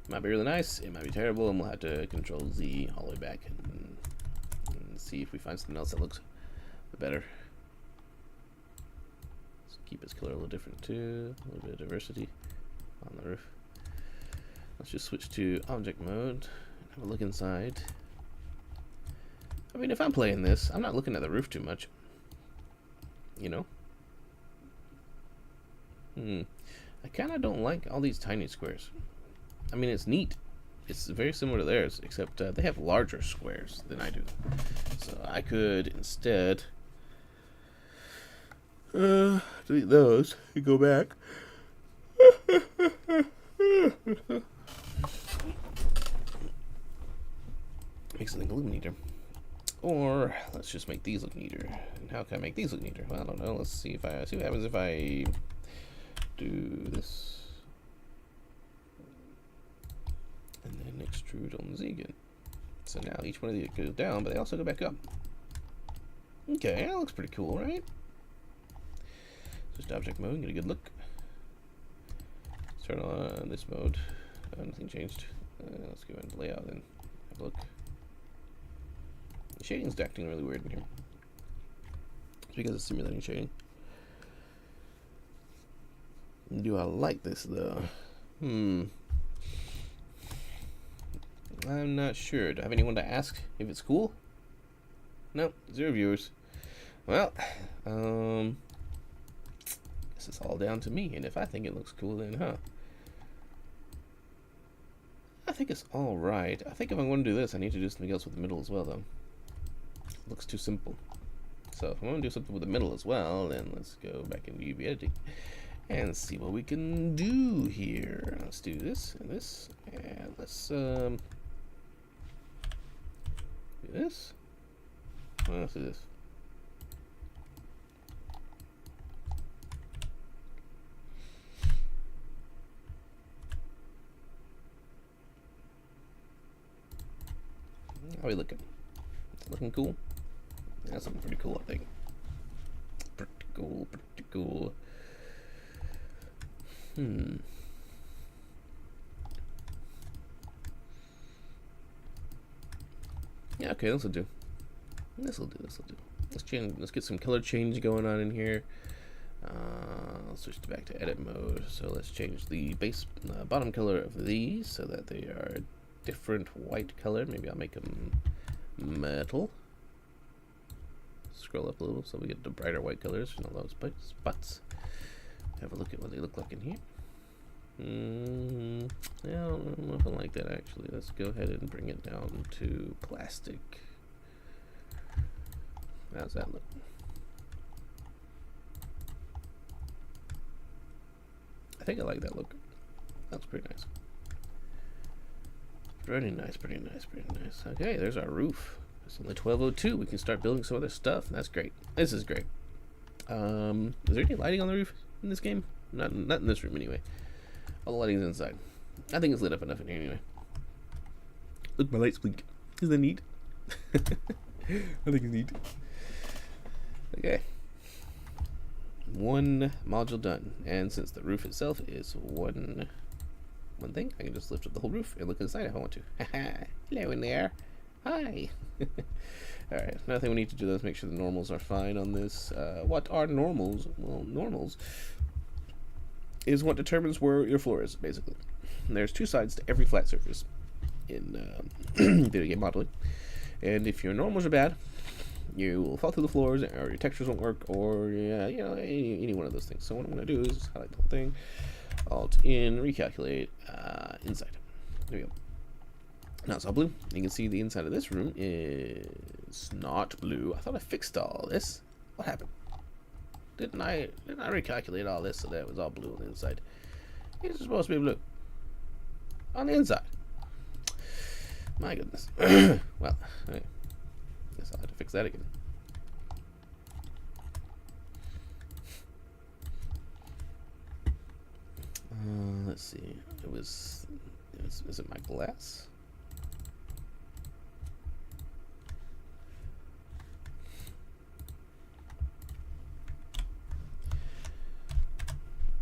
It might be really nice. It might be terrible, and we'll have to Control Z all the way back and see if we find something else that looks better. Let's keep its color a little different too. A little bit of diversity on the roof. Let's just switch to object mode and have a look inside. I mean, if I'm playing this, I'm not looking at the roof too much. You know? I kind of don't like all these tiny squares. I mean, it's neat. It's very similar to theirs, except they have larger squares than I do. So I could instead delete those and go back. Make something illuminator. Or let's just make these look neater. And how can I make these look neater? Well, I don't know. Let's see what happens if I do this. And then extrude on Z again. So now each one of these goes down, but they also go back up. Okay, that looks pretty cool, right? Just object mode, get a good look. Let's turn on this mode. Nothing changed. Let's go into layout and have a look. The shading's acting really weird in here. It's because it's simulating shading. Do I like this though? I'm not sure. Do I have anyone to ask if it's cool? No, 0 viewers. Well, guess it's all down to me, and if I think it looks cool, then I think it's alright. I think if I'm going to do this, I need to do something else with the middle as well, though. It looks too simple. So if I'm going to do something with the middle as well, then let's go back into UV editing and see what we can do here. Let's do this and this, and let's do this. Well, let's do this. How are we looking? Looking cool? That's something pretty cool, I think. Pretty cool, pretty cool. Yeah, okay, this'll do. This'll do. Let's get some color change going on in here. I'll switch back to edit mode. So let's change the base bottom color of these so that they are a different white color. Maybe I'll make them metal. Scroll up a little so we get the brighter white colors and all those spots. Have a look at what they look like in here. Yeah, I don't know if I like that actually. Let's go ahead and bring it down to plastic. How's that look? I think I like that look. That's pretty nice. Pretty nice, pretty nice, pretty nice. Okay, there's our roof. It's only 12:02. We can start building some other stuff. That's great. This is great. Is there any lighting on the roof in this game? Not in this room anyway. All the lighting's inside. I think it's lit up enough in here anyway. Look, my lights blink. Isn't that neat? I think it's neat. Okay. One module done. And since the roof itself is one thing, I can just lift up the whole roof and look inside if I want to. Hello in there. Hi. Alright, another thing we need to do is make sure the normals are fine on this. What are normals? Well, normals is what determines where your floor is, basically. And there's two sides to every flat surface in video game modeling. And if your normals are bad, you will fall through the floors, or your textures won't work, or any one of those things. So what I'm going to do is highlight the whole thing, Alt in, recalculate, inside. There we go. Now it's all blue. You can see the inside of this room is not blue. I thought I fixed all this. What happened? Didn't I recalculate all this so that it was all blue on the inside? It's supposed to be blue on the inside. My goodness. Well, I guess I'll have to fix that again. Let's see. Is it my glass?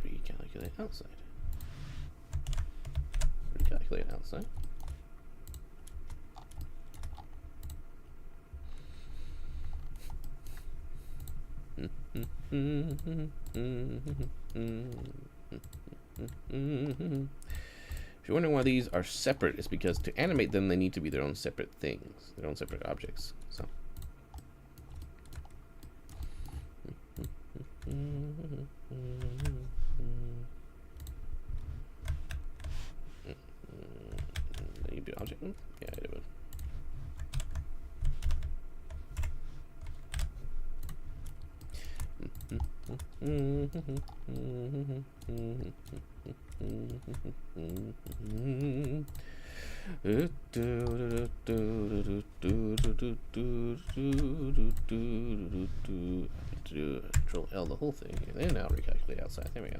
Recalculate outside. Recalculate outside. If you're wondering why these are separate, it's because to animate them, they need to be their own separate things, their own separate objects. So. You do object one? Yeah, I do it. Control L the whole thing, and then now recalculate outside. There we go.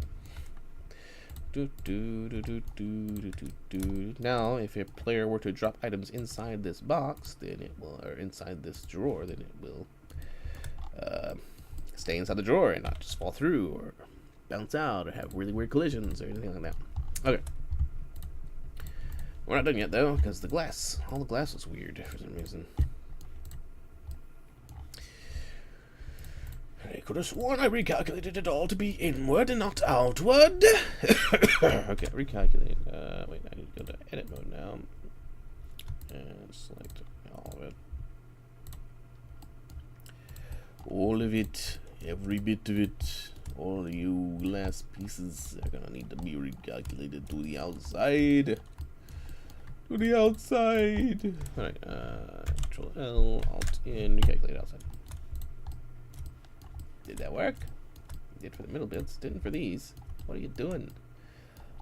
Now, if a player were to drop items inside this box, then it will, or inside this drawer, then it will stay inside the drawer and not just fall through or bounce out or have really weird collisions or anything like that. Okay. We're not done yet though, because all the glass is weird for some reason. I could have sworn I recalculated it all to be inward and not outward. Okay, recalculate. Wait, I need to go to edit mode now. And select all of it. All of it. Every bit of it. All of you glass pieces are gonna need to be recalculated to the outside. To the outside. Alright, Control L, Alt in, recalculate outside. Did that work? Did for the middle bits, didn't for these. What are you doing?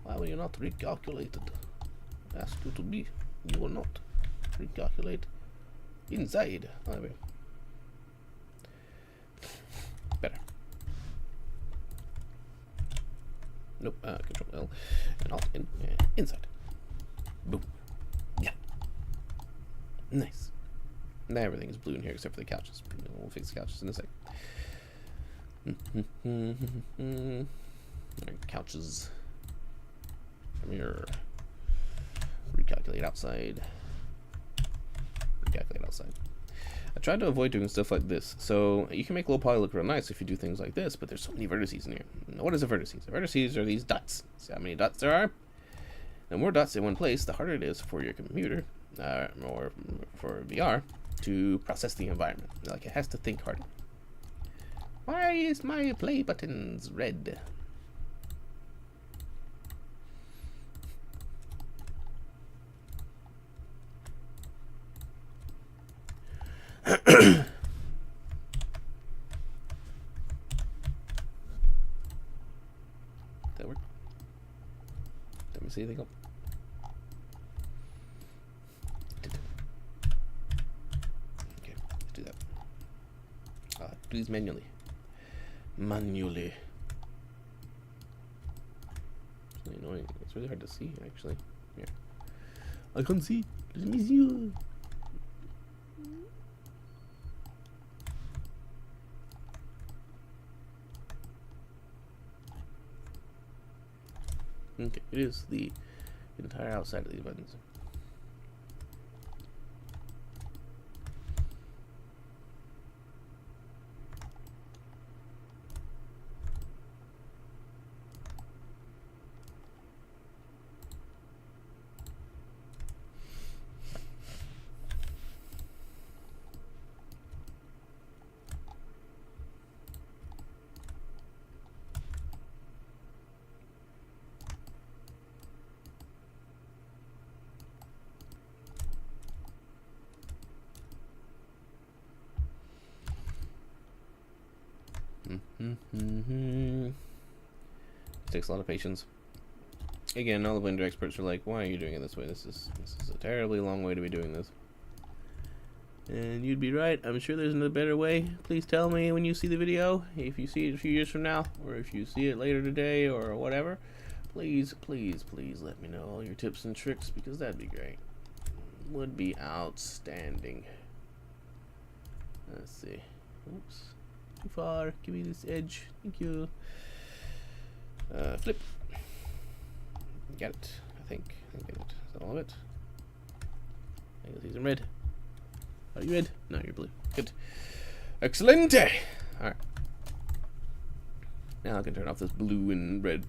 Why were you not recalculated? Ask you to be. You will not recalculate inside. Oh, there we go. Better. Nope. Control L and Alt in inside. Boom. Yeah. Nice. Now everything is blue in here except for the couches. We'll fix the couches in a sec. Couches. Come here. Recalculate outside. Recalculate outside. I tried to avoid doing stuff like this. So you can make low poly look real nice if you do things like this, but there's so many vertices in here. Now, what is a vertices? The vertices are these dots. See how many dots there are? The more dots in one place, the harder it is for your computer, or for VR, to process the environment. Like, it has to think harder. Why is my play buttons red? That work? Let me see anything up. Okay, let's do that. Do these manually. Manually. It's really annoying. It's really hard to see, actually. Here. I can't see. Let me see you. Okay, it is the entire outside of these buttons. It takes a lot of patience. Again, all the Blender experts are like, why are you doing it this way? This is a terribly long way to be doing this. And you'd be right. I'm sure there's a better way. Please tell me when you see the video. If you see it a few years from now, or if you see it later today, or whatever. Please, please, please let me know all your tips and tricks, because that'd be great. Would be outstanding. Let's see. Oops. Too far. Give me this edge. Thank you. Flip. Got it. I think I got it. Is that all of it? I guess he's in red. Are you red? No, you're blue. Good. Excellent. Alright. Now I can turn off this blue and red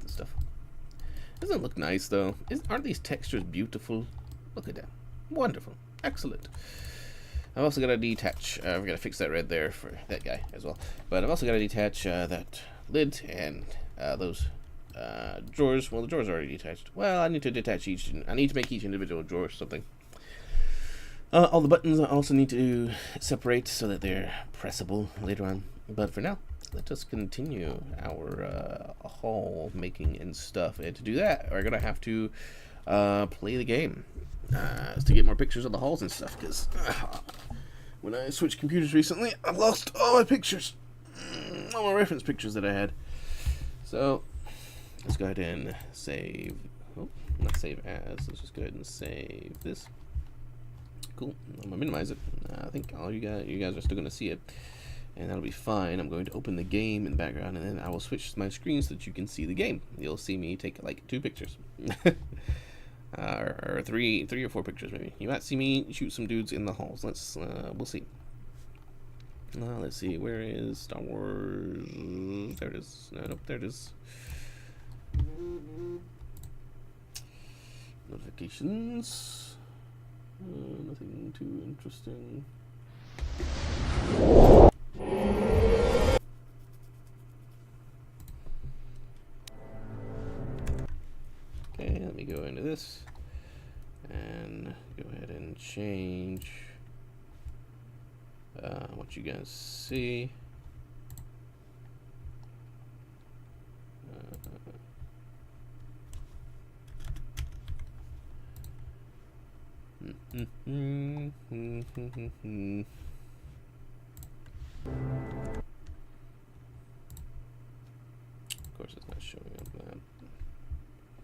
stuff. Doesn't it look nice though? Aren't these textures beautiful? Look at that. Wonderful. Excellent. I've also got to detach. We're going to fix that red there for that guy as well. But I've also got to detach that lid and those drawers. Well, the drawers are already detached. Well, I need to detach each. I need to make each individual drawer something. All the buttons I also need to separate so that they're pressable later on. But for now, let us continue our haul making and stuff. And to do that, we're going to have to play the game. To get more pictures of the halls and stuff, because when I switched computers recently, I've lost all my pictures. All my reference pictures that I had. So, let's go ahead and save. Oh, not save as. Let's just go ahead and save this. Cool. I'm gonna minimize it. I think all you guys are still gonna see it, and that'll be fine. I'm going to open the game in the background, and then I will switch my screen so that you can see the game. You'll see me take like 2 pictures. Or three or 4 pictures maybe. You might see me shoot some dudes in the halls. We'll see. Let's see. Where is Star Wars? There it is. Nope, there it is. Notifications. Nothing too interesting. Okay, let me go into this and go ahead and change what you guys see. Of course, it's not showing up that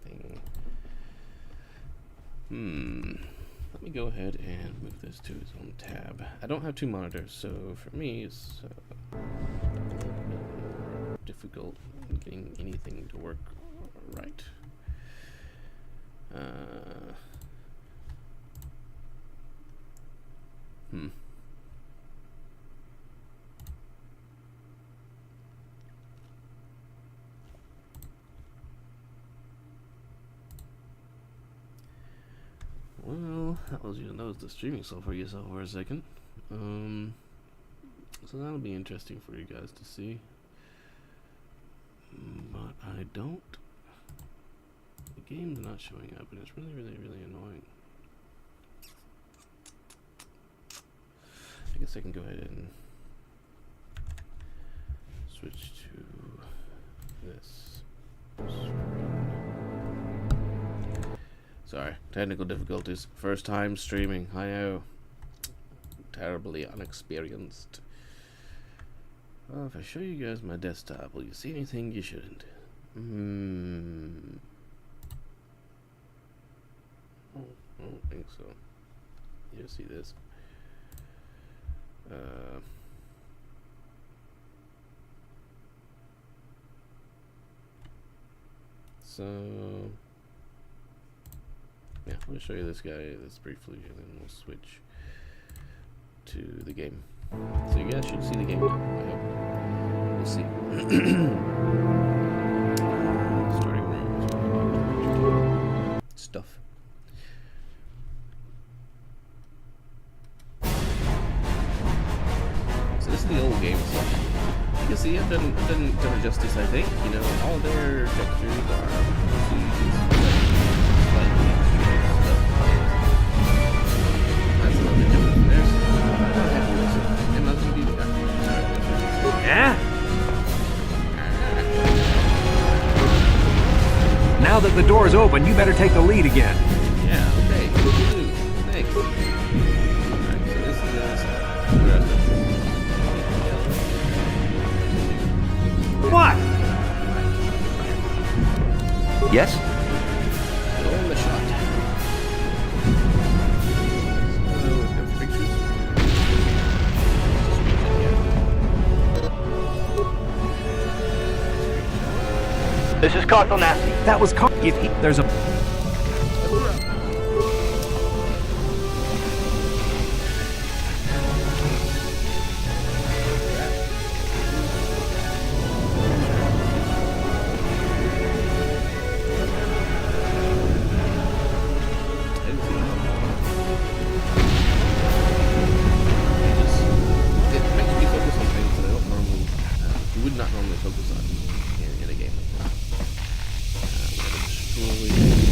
thing. Let me go ahead and move this to its own tab. I don't have 2 monitors, so for me it's difficult getting anything to work right. Well, that was the streaming software you saw for a second. So that'll be interesting for you guys to see. But I don't. The game's not showing up, and it's really annoying. I guess I can go ahead and switch to this screen. Sorry, technical difficulties. First time streaming. I know. Terribly unexperienced. Well, if I show you guys my desktop, will you see anything you shouldn't? I don't think so. You see this? So yeah, I'm gonna show you this guy this briefly, and then we'll switch to the game. So you guys should see the game now. I hope. We'll see. Starting room. Stuff. So this is the old game stuff. You can see I've done it justice, I think. You know, all their textures are
Yeah? Now that the door's open, you better take the lead again.
Yeah, okay. Thanks. Alright, so this is
What? Yes?
on the shot.
This is Carthel Nasty.
That was there's a...
Not normally focus on in a game like that. Destroy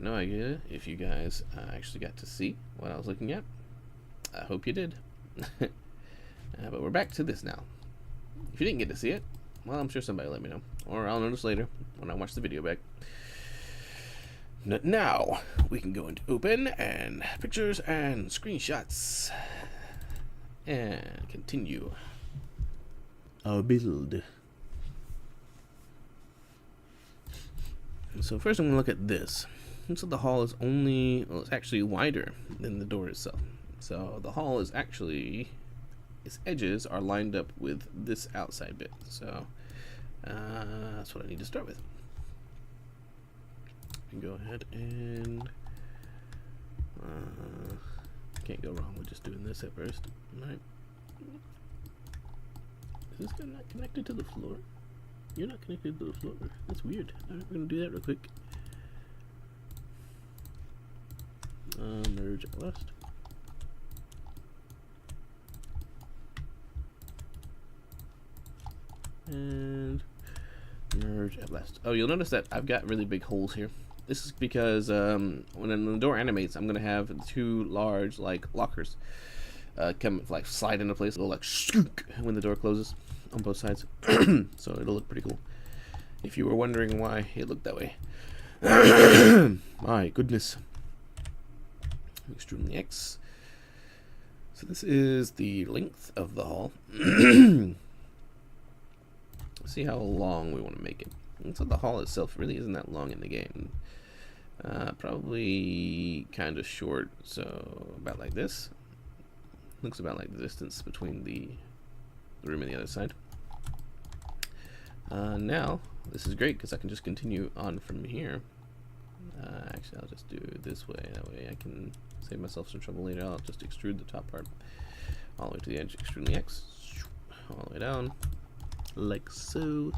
no idea if you guys actually got to see what I was looking at. I hope you did. But we're back to this now. If you didn't get to see it, well, I'm sure somebody will let me know, or I'll notice later when I watch the video back. Now we can go into open and pictures and screenshots and continue our build. So first I'm going to look at this. So the hall is only, well, it's actually wider than the door itself. So the hall is actually, its edges are lined up with this outside bit. So that's what I need to start with. Go ahead and can't go wrong with just doing this at first. Alright. Is this guy not connected to the floor? You're not connected to the floor. That's weird. Alright, we're gonna do that real quick. Merge at last. And merge at last. Oh, you'll notice that I've got really big holes here. This is because when the door animates, I'm gonna have two large like lockers come like slide into place. It'll like shook when the door closes on both sides, so it'll look pretty cool. If you were wondering why it looked that way, my goodness. Extruding the X. So this is the length of the hall. Let's see how long we want to make it. And so the hall itself really isn't that long in the game. Probably kind of short, so about like this. Looks about like the distance between the room and the other side. Now, this is great because I can just continue on from here. Actually, I'll just do it this way. That way I can save myself some trouble later. I'll just extrude the top part all the way to the edge, extrude the X, all the way down, like so.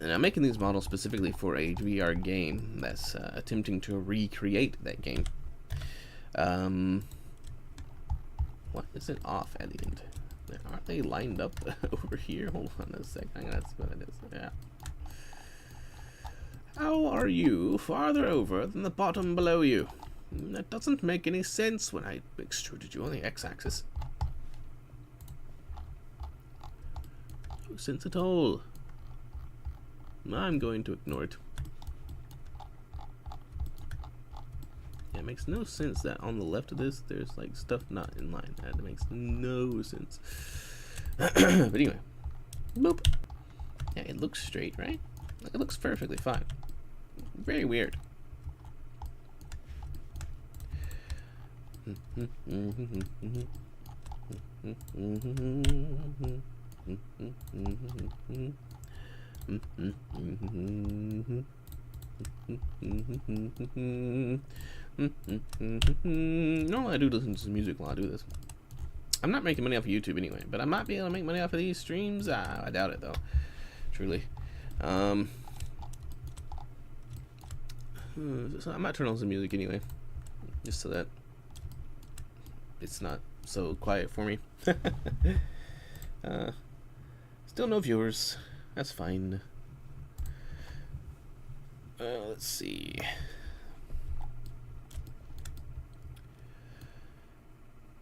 And I'm making these models specifically for a VR game that's attempting to recreate that game. What is it off at the end? Aren't they lined up over here? Hold on a sec. I'm gonna see what it is. Yeah. How are you farther over than the bottom below you? That doesn't make any sense when I extruded you on the x-axis. No sense at all. I'm going to ignore it. Yeah, it makes no sense that on the left of this, there's like stuff not in line. That makes no sense. But anyway, boop. Yeah, it looks straight, right? Like, it looks perfectly fine. Very weird. Normally I do listen to some music while I do this. I'm not making money off of YouTube anyway, but I might be able to make money off of these streams. I doubt it though, truly. So I might turn on some music anyway, just so that it's not so quiet for me. Still no viewers. That's fine. Let's see.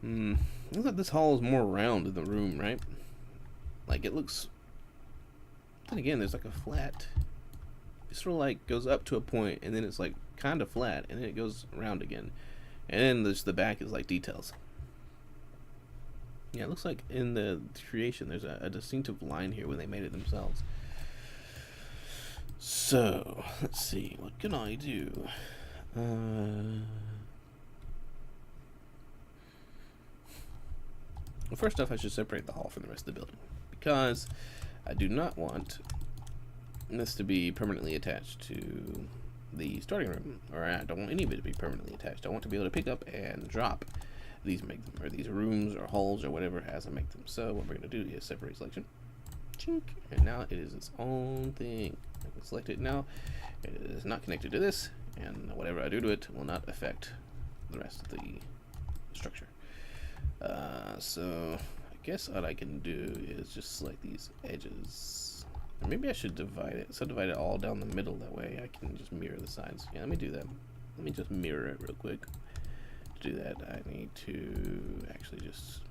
Looks like this hall is more round than the room, right? Like it looks. Then again, there's like a flat. It sort of like goes up to a point, and then it's like kind of flat, and then it goes around again, and then there's the back is like details. Yeah, it looks like in the creation there's a distinctive line here when they made it themselves. So, let's see, what can I do? Well, first off, I should separate the hall from the rest of the building, because I do not want this to be permanently attached to the starting room, or I don't want any of it to be permanently attached. I want to be able to pick up and drop these these rooms or halls or whatever as I make them. So what we're going to do is separate selection. Chink. And now it is its own thing. I can select it now. It is not connected to this, and whatever I do to it will not affect the rest of the structure. So I guess what I can do is just select these edges Maybe I should divide it. Subdivide it all down the middle. That way I can just mirror the sides. Yeah, let me do that. Let me just mirror it real quick. To do that, I need to actually just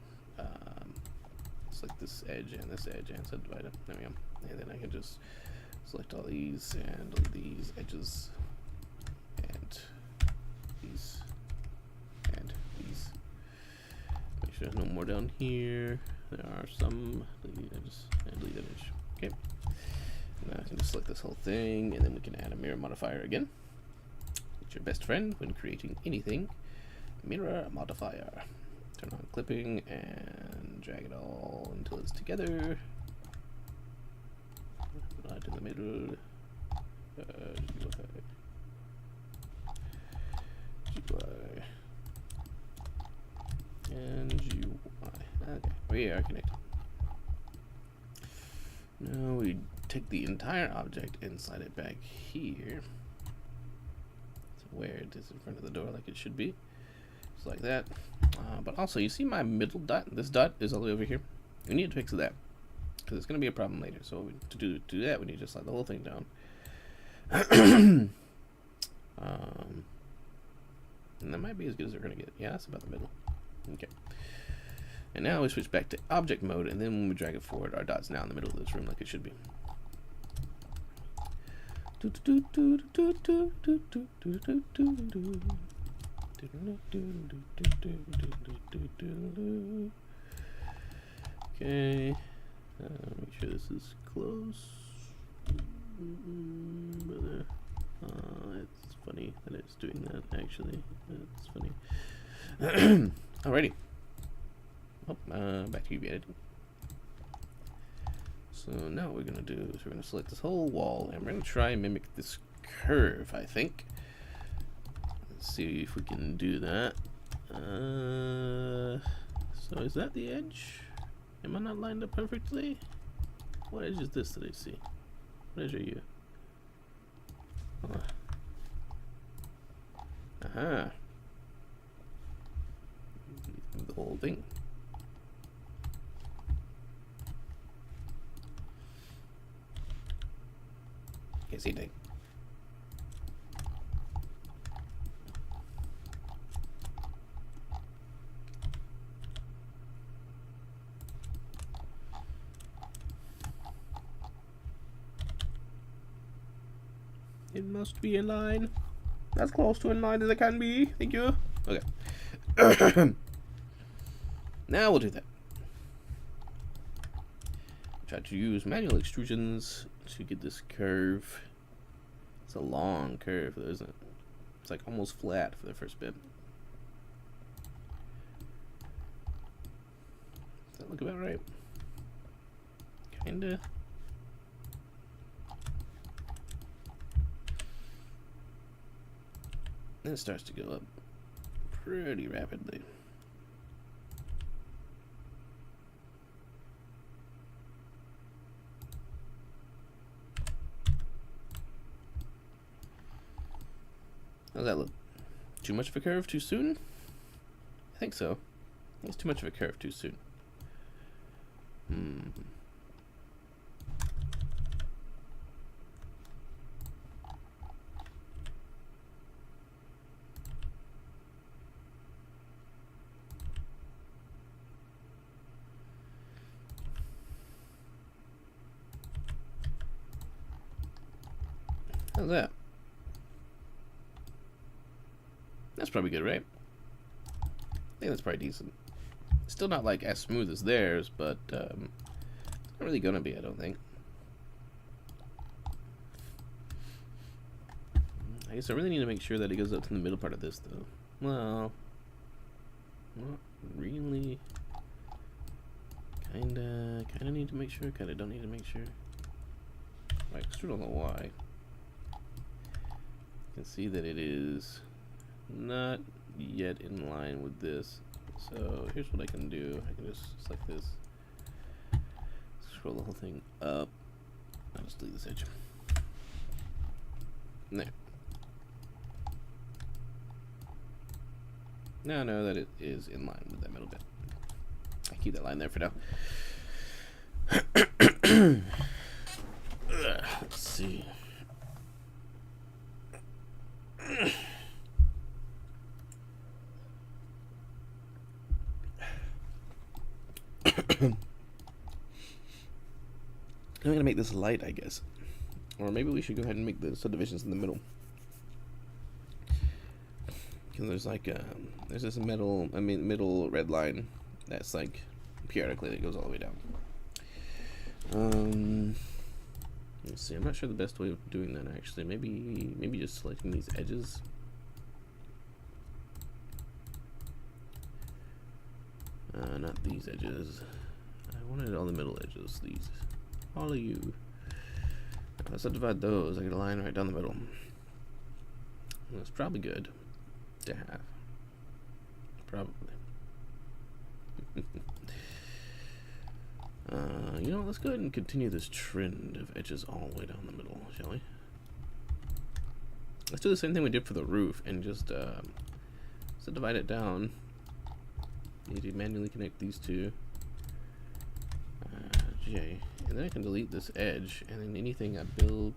select this edge and subdivide it. There we go. And then I can just select all these and all these edges and these and these. Make sure there's no more down here. There are some. Delete edges and delete edge. Okay. Now I can just select this whole thing, and then we can add a mirror modifier again. It's your best friend when creating anything. Mirror modifier. Turn on clipping and drag it all until it's together. Right in the middle. GUI and GUI. Okay, we are connected. Now we take the entire object and slide it back here. So where it is in front of the door, like it should be. Just like that. But also, you see my middle dot? This dot is all the way over here. We need to fix that, because it's going to be a problem later. So to do that, we need to slide the whole thing down. And that might be as good as we're going to get. Yeah, that's about the middle. Okay. And now we switch back to object mode, and then when we drag it forward, our dot's now in the middle of this room like it should be. Okay. Make sure this is close. It's funny that it's doing that, actually. It's funny. Alrighty. Oh, back to UV editing. So now what we're going to do is we're going to select this whole wall, and we're going to try and mimic this curve, I think. Let's see if we can do that. So is that the edge? Am I not lined up perfectly? What edge is this that I see? What edge are you? Aha. The whole thing. Can't see anything. It must be in line. As close to in line as it can be. Thank you. Okay. Now we'll do that. Try to use manual extrusions to get this curve. It's a long curve, though, isn't it? It's like almost flat for the first bit. Does that look about right? Kinda. Then it starts to go up pretty rapidly. How's that look? Too much of a curve too soon? I think so. It's too much of a curve too soon. How's that? That's probably good, right? I think that's probably decent. Still not like as smooth as theirs, but it's not really gonna be, I don't think. I guess I really need to make sure that it goes up to the middle part of this, though. Well, not really. Kinda need to make sure. Kinda don't need to make sure. Right, extrude on the Y. You can see that it is not yet in line with this. So here's what I can do. I can just select this, scroll the whole thing up. I'll just delete this edge. There. Now I know that it is in line with that middle bit. I keep that line there for now. I'm gonna make this light, I guess. Or maybe we should go ahead and make the subdivisions in the middle. Because there's like, there's this middle red line that's like periodically that goes all the way down. Let's see. I'm not sure the best way of doing that actually. Maybe just selecting these edges. Not these edges. I wanted all the middle edges. These, all of you. If I subdivide those, I get a line right down the middle. That's probably good to have. Probably. You know, let's go ahead and continue this trend of edges all the way down the middle, shall we? Let's do the same thing we did for the roof and just divide it down. Need to manually connect these two. J. And then I can delete this edge, and then anything I build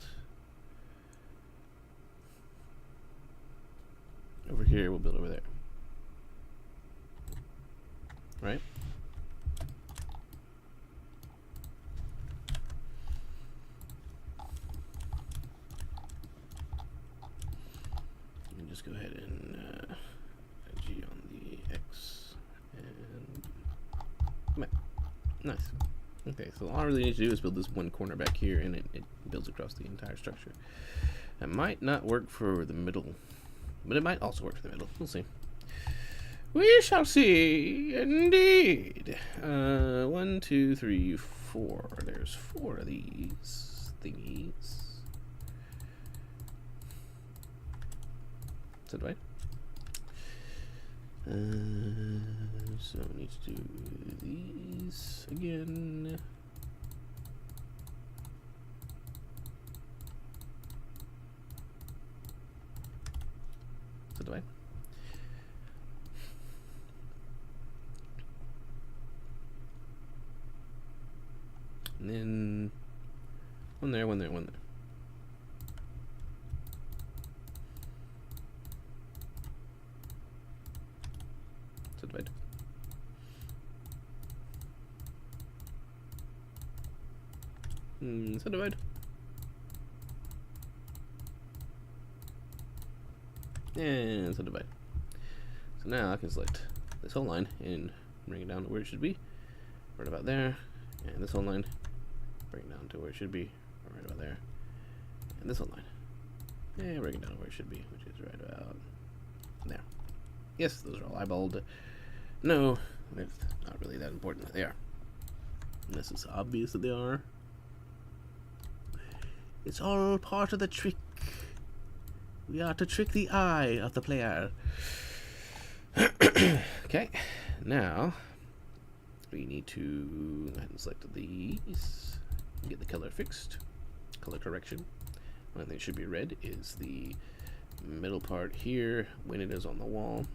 over here, we'll build over there. Right? And just go ahead and G on the X and come on. Nice. Okay, so all I really need to do is build this one corner back here, and it builds across the entire structure. That might not work for the middle, but it might also work for the middle. We'll see. We shall see, indeed. 1, 2, 3, 4. There's 4 of these thingies. So do I? So I need to do these again. So do I? And then one there, one there, one there. So divide. So divide. And so divide. So now I can select this whole line and bring it down to where it should be, right about there, and this whole line, bring it down to where it should be, right about there, and this whole line, and bring it down to where it should be, which is right about there. Yes, those are all eyeballed. No, it's not really that important that they are. Unless it's obvious that they are. It's all part of the trick. We are to trick the eye of the player. Okay, now we need to go ahead and select these and get the color fixed. Color correction. One thing that should be red is the middle part here when it is on the wall.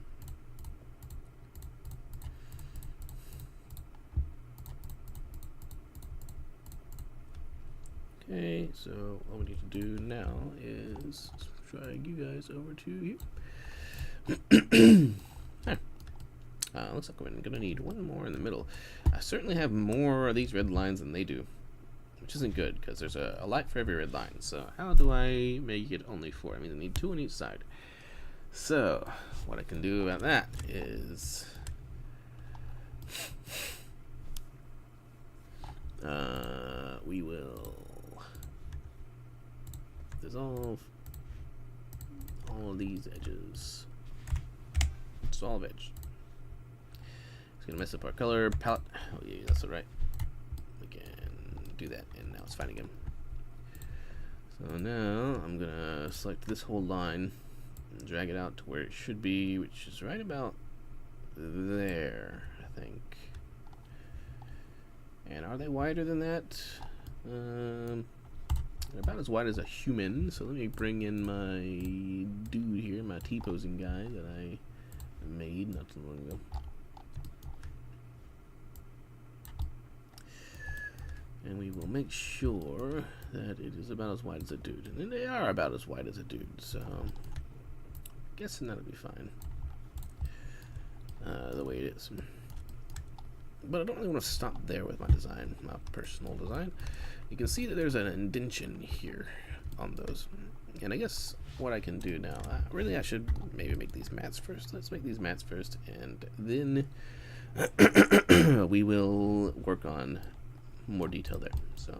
Okay, so all we need to do now is drag you guys over to here. Looks like I'm gonna need one more in the middle. I certainly have more of these red lines than they do, which isn't good because there's a light for every red line. So how do I make it only 4? I mean, I need 2 on each side. So what I can do about that is we will dissolve all of these edges. Dissolve edge. It's gonna mess up our color palette. Oh yeah, that's alright. We can do that, and now it's fine again. So now I'm gonna select this whole line and drag it out to where it should be, which is right about there, I think. And are they wider than that? They're about as wide as a human, so let me bring in my dude here, my T-posing guy that I made not too long ago. And we will make sure that it is about as wide as a dude. And they are about as wide as a dude, so guessing that'll be fine. The way it is. But I don't really want to stop there with my design, my personal design. You can see that there's an indentation here on those. And I guess what I can do now, really I should maybe make these mats first. Let's make these mats first, and then we will work on more detail there. So,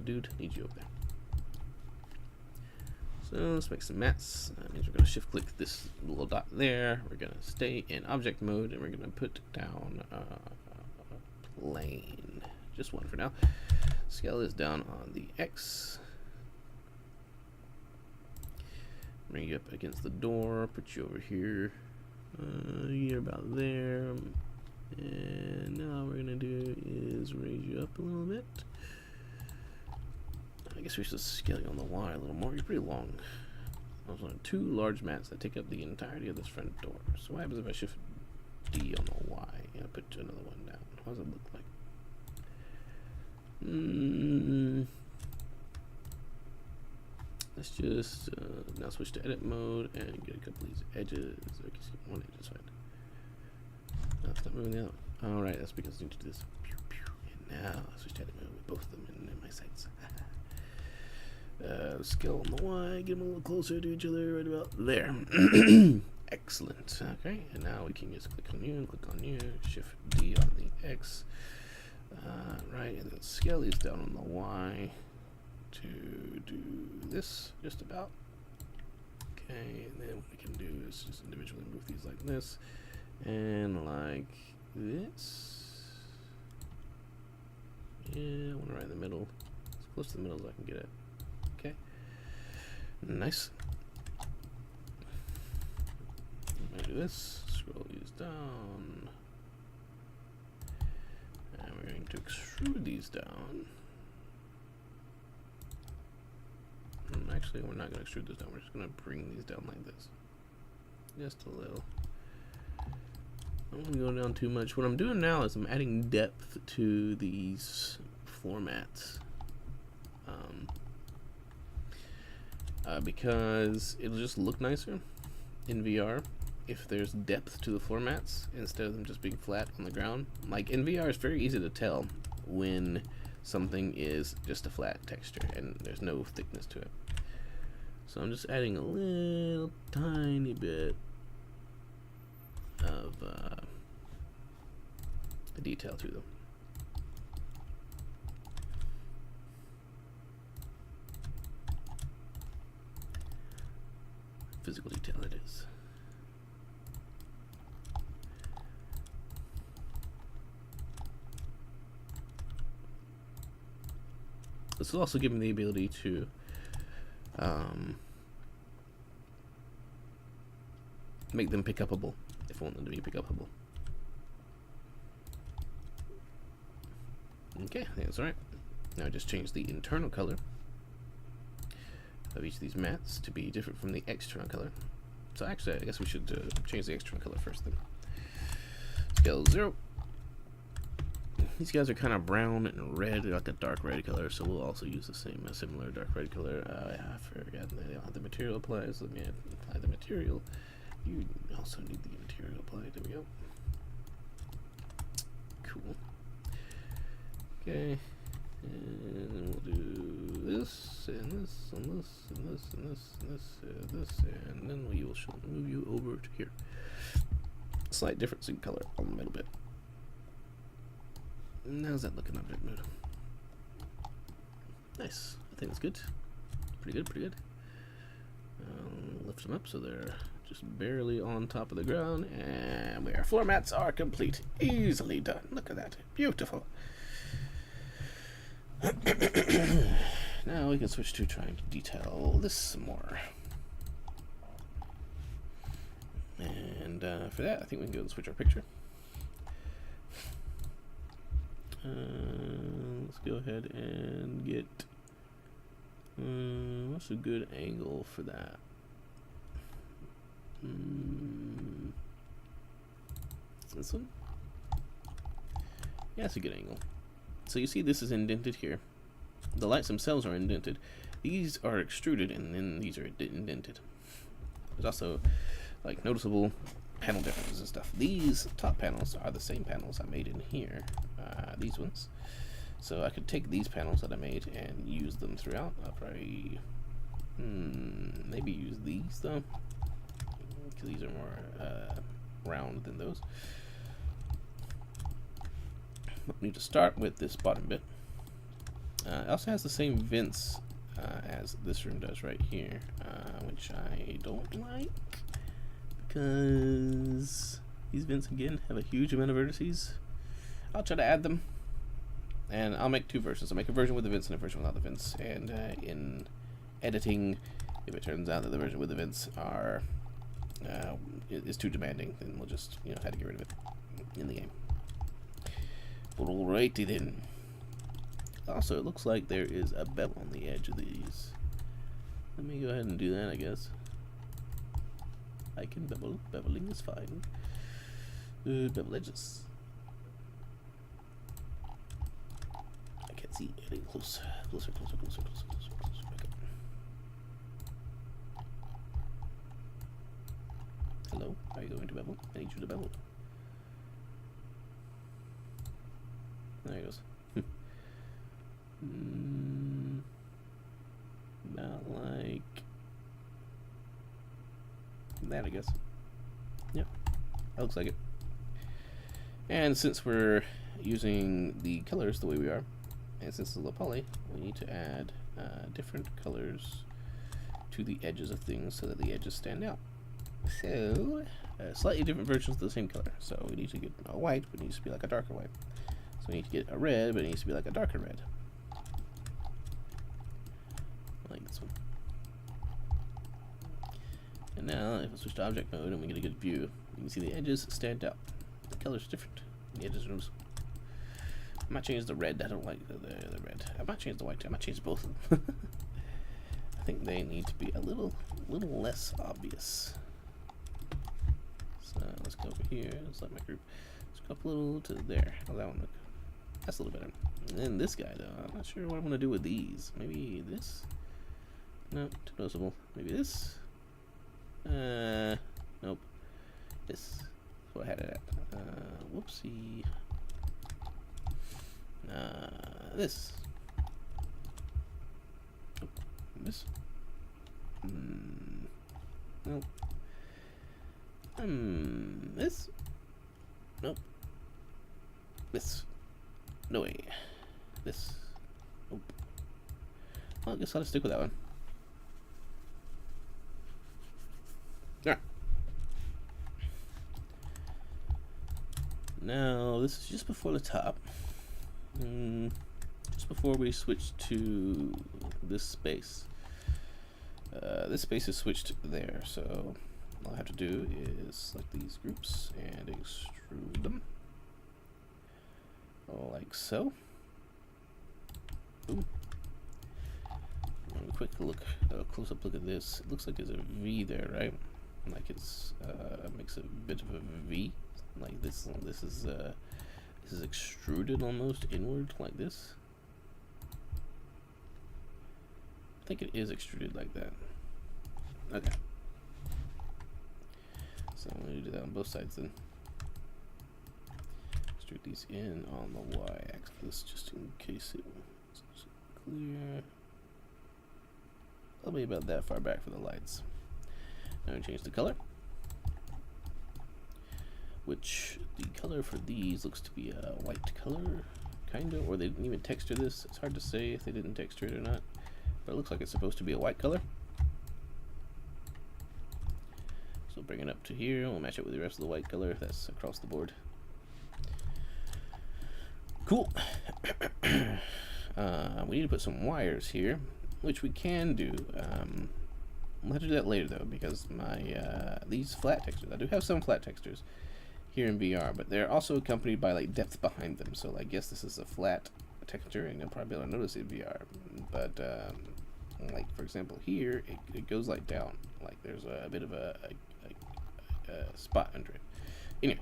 dude, need you over there. So let's make some mats. That means we're going to shift click this little dot there. We're going to stay in object mode, and we're going to put down plane. Just one for now. Scale this down on the X. Bring you up against the door. Put you over here. You're about there. And now what we're going to do is raise you up a little bit. I guess we should scale you on the Y a little more. You're pretty long. I was on 2 large mats that take up the entirety of this front door. So what happens if I shift D on the Y and I put another one down? What does it look like? Let's just now switch to edit mode and get a couple of these edges. Okay, one edge is fine. That's not moving the other one. Alright, that's because I need to do this. And now switch to edit mode with both of them in my sights. Scale on the Y, get them a little closer to each other, right about there. Excellent. Okay, and now we can just click on you, shift D on the X. Right, and then scale these down on the Y to do this, just about. Okay, and then what we can do is just individually move these like this, and like this. Yeah, I want to right in the middle, as close to the middle as I can get it. Okay, nice. I'm gonna do this, scroll these down, and we're going to extrude these down. Actually, we're not going to extrude this down, we're just going to bring these down like this. Just a little. I don't want to go down too much. What I'm doing now is I'm adding depth to these formats. Because it'll just look nicer in VR if there's depth to the formats instead of them just being flat on the ground. Like in VR, it's very easy to tell when something is just a flat texture and there's no thickness to it. So I'm just adding a little tiny bit of detail to them. Physical detail, it is. This will also give me the ability to make them pick upable if I want them to be pick upable. Okay, I think that's alright. Now I just change the internal color of each of these mats to be different from the external color. So actually, I guess we should change the external color first then. Scale 0. These guys are kind of brown and red, they're like a dark red color, so we'll also use the same similar dark red color. I forgot they don't have the material applied, so let me apply the material. You also need the material applied. There we go. Cool. Okay, and we'll do this and this and this and this and this and this and this, and then we will move you over to here. Slight difference in color on the middle bit. How's that looking, object mode? Nice. I think that's good. Pretty good, pretty good. Lift them up so they're just barely on top of the ground, and our floor mats are complete. Easily done. Look at that. Beautiful. Now we can switch to trying to detail this some more. And for that, I think we can go and switch our picture. Let's go ahead and get what's a good angle for that? This one? Yeah, that's a good angle. So you see this is indented here. The lights themselves are indented. These are extruded and then these are indented. There's also like noticeable panel differences and stuff. These top panels are the same panels I made in here, these ones. So I could take these panels that I made and use them throughout. I'll probably maybe use these though, because these are more round than those. I need to start with this bottom bit. It also has the same vents as this room does right here, which I don't like, because these vents again have a huge amount of vertices. I'll try to add them, and I'll make two versions. I'll make a version with the vents and a version without the vents, and in editing, if it turns out that the version with the vents are is too demanding, then we'll just have to get rid of it in the game. But alrighty then. Also, it looks like there is a bevel on the edge of these. Let me go ahead and do that, I guess. I can bevel. Beveling is fine. Bevel edges. I can't see any closer. Closer. Back up. Hello? Are you going to bevel? I need you to bevel. There he goes. Not like that, I guess. Yep, that looks like it. And since we're using the colors the way we are, and since it's a low poly, we need to add different colors to the edges of things so that the edges stand out. So, slightly different versions of the same color. So we need to get a white, but it needs to be like a darker white. So we need to get a red, but it needs to be like a darker red. Like this one. And now, if I switch to object mode and we get a good view, you can see the edges stand out. The color's different. The edges are noticeable. I might change the red. I don't like the red. I might change the white too. I might change both of them. I think they need to be a little less obvious. So let's go over here. Select my group. Let's go up a little to there. How's that one look? That's a little better. And then this guy though, I'm not sure what I'm gonna do with these. Maybe this? No, too noticeable. Maybe this? Nope. This. That's what I had it at. Whoopsie. This. Nope. This. Nope. This. Nope. This. No way. This. Nope. Well, I guess I'll just stick with that one. Alright. Now, this is just before the top. Just before we switch to this space. This space is switched there, so all I have to do is select these groups and extrude them. Like so. Boom. A quick look, close-up look at this. It looks like there's a V there, right? Like it's makes a bit of a V, like this. This is extruded almost inward, like this. I think it is extruded like that. Okay. So I'm going to do that on both sides then. Extrude these in on the y-axis just in case it was clear. Probably about that far back for the lights. Now we change the color, which the color for these looks to be a white color, kind of, or they didn't even texture this. It's hard to say if they didn't texture it or not, but it looks like it's supposed to be a white color. So bring it up to here, we'll match it with the rest of the white color that's across the board. Cool. We need to put some wires here, which we can do. We'll have to do that later though, because my these flat textures, I do have some flat textures here in VR, but they're also accompanied by like depth behind them. So I guess this is a flat texture, and you'll probably be able to notice it in VR. But like for example here, it goes like down, like there's a bit of a spot under it. Anyway.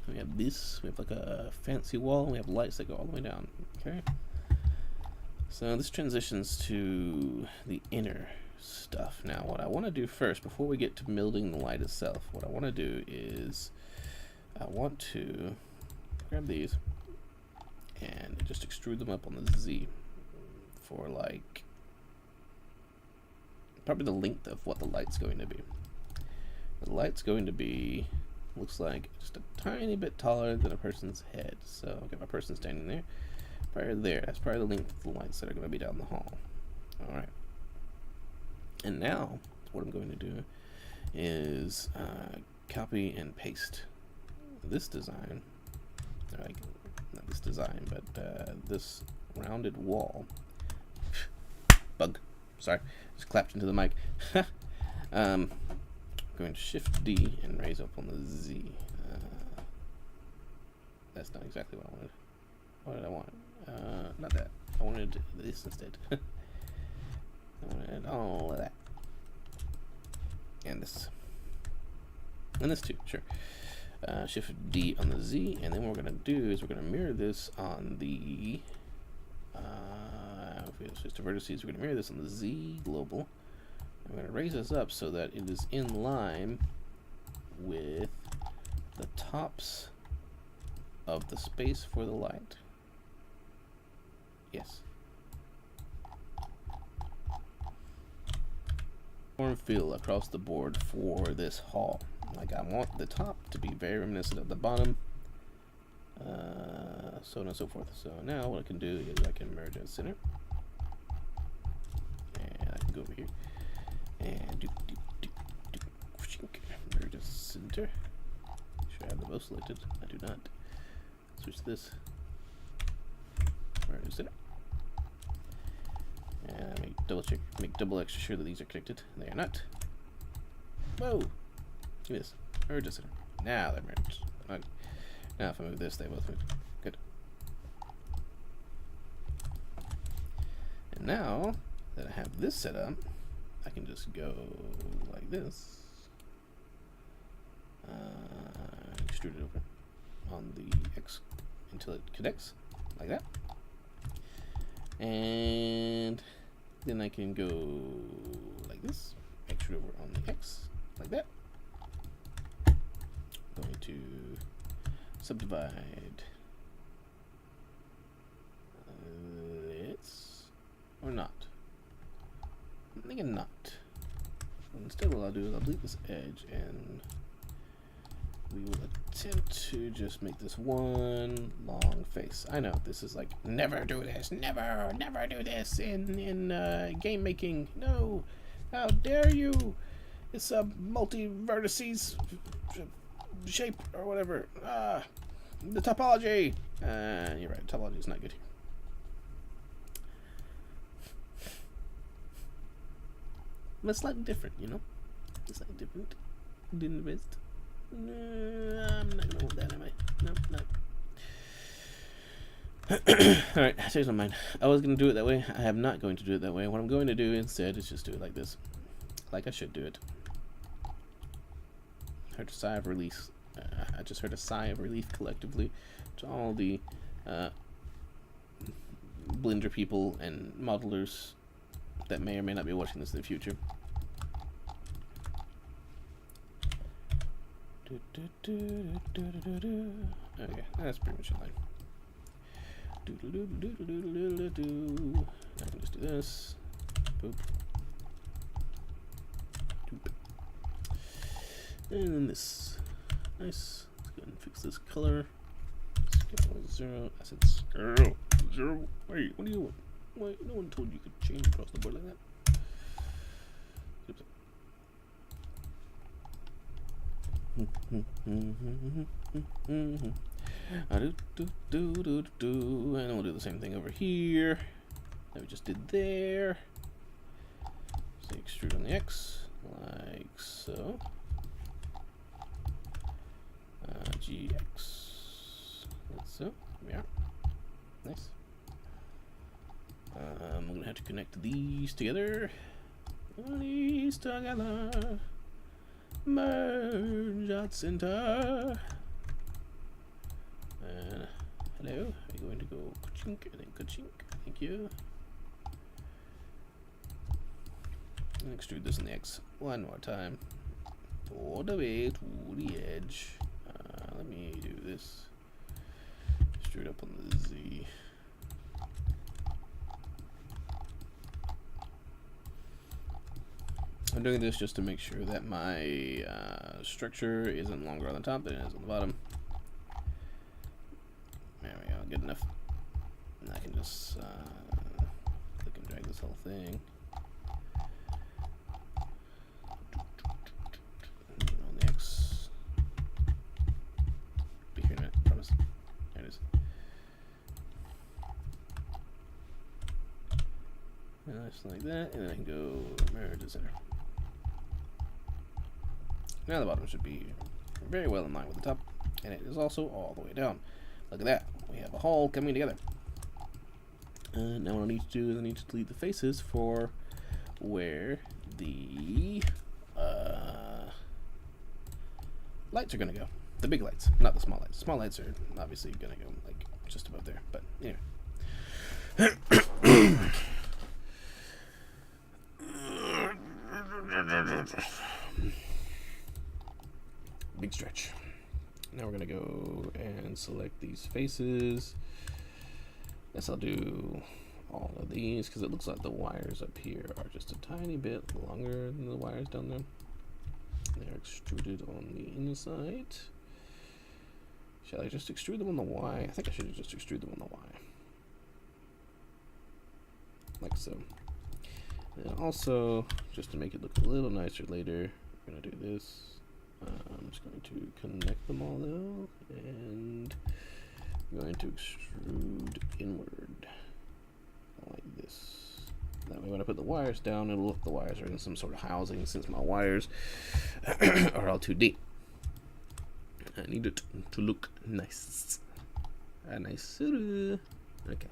We have this, we have like a fancy wall, and we have lights that go all the way down. Okay. So this transitions to the inner stuff. Now what I want to do first, before we get to building the light itself, what I want to do is I want to grab these and just extrude them up on the Z for like probably the length of what the light's going to be. The light's going to be, looks like just a tiny bit taller than a person's head. So I'll get my person standing there. Probably there. That's probably the length of the lights that are going to be down the hall. Alright. And now, what I'm going to do is copy and paste this design. Like, not this design, but this rounded wall. Bug. Sorry. Just clapped into the mic. Going to Shift D and raise up on the Z. That's not exactly what I wanted. What did I want? Not that. I wanted this instead. I wanted all of that. And this. And this too, sure. Shift D on the Z, and then what we're going to do is we're going to mirror this on the if we switch to vertices, we're going to mirror this on the Z global. I'm going to raise this up so that it is in line with the tops of the space for the light. Yes. Form feel across the board for this hall. Like I want the top to be very reminiscent of the bottom, so on and so forth. So now what I can do is I can merge at center, and I can go over here and merge at center. Make sure I have the both selected. I do not. Switch this. Merge at center. And make double extra sure that these are connected. They are not. Whoa! Give me this. Merge at center. Now they're merged. Okay. Now if I move this, they both move. Good. And now that I have this set up, I can just go like this. Extrude it over on the X until it connects, like that. And then I can go like this, extrude over on the X, like that. Going to subdivide this, or not. I'm thinking not. Instead what I'll do is I'll delete this edge and we will attempt to just make this one long face. I know this is like, never do this, never do this in game making. No, how dare you? It's a multi-vertices shape or whatever. The topology. You're right, topology is not good here. But it's slightly different, you know? It's slightly different. Didn't the best. No, I'm not gonna want that, am I? No, no. Alright, I changed my mind. I was gonna do it that way. I am not going to do it that way. What I'm going to do instead is just do it like this. Like I should do it. Heard a sigh of release. I just heard a sigh of relief collectively to all the Blender people and modelers that may or may not be watching this in the future. Okay, that's pretty much in line. I can just do this. Boop. Doop. And then this. Nice. Let's go ahead and fix this color. Scale 0. I said scale 0. Wait, what do you want? Wait, no one told you could change across the board like that. Oops. And we'll do the same thing over here that we just did there. So extrude on the X, like so. GX, like so. Yeah, nice. I'm gonna have to connect these together. These together. Merge at center. And hello. I'm going to go ka-chink and then ka-chink. Thank you. And extrude this in the X one more time. All the way to the edge. Let me do this. Extrude up on the Z. I'm doing this just to make sure that my structure isn't longer on the top than it is on the bottom. There we go, good enough. And I can just click and drag this whole thing. On the X. Be here in a minute, promise. There it is. Just like that, and then I can go mirror to center. Now the bottom should be very well in line with the top, and it is also all the way down. Look at that. We have a hull coming together. Now what I need to do is I need to delete the faces for where the lights are going to go. The big lights, not the small lights. Small lights are obviously going to go like just above there, but anyway. Big stretch. Now we're gonna go and select these faces. Guess I'll do all of these because it looks like the wires up here are just a tiny bit longer than the wires down there. They're extruded on the inside. Shall I just extrude them on the Y? I think I should have just extruded them on the Y. Like so. And also, just to make it look a little nicer later, we're gonna do this. I'm just going to connect them all though, and I'm going to extrude inward like this. That way when I put the wires down, it'll look the wires are in some sort of housing since my wires are all too deep. I need it to look nice. Nice. Okay.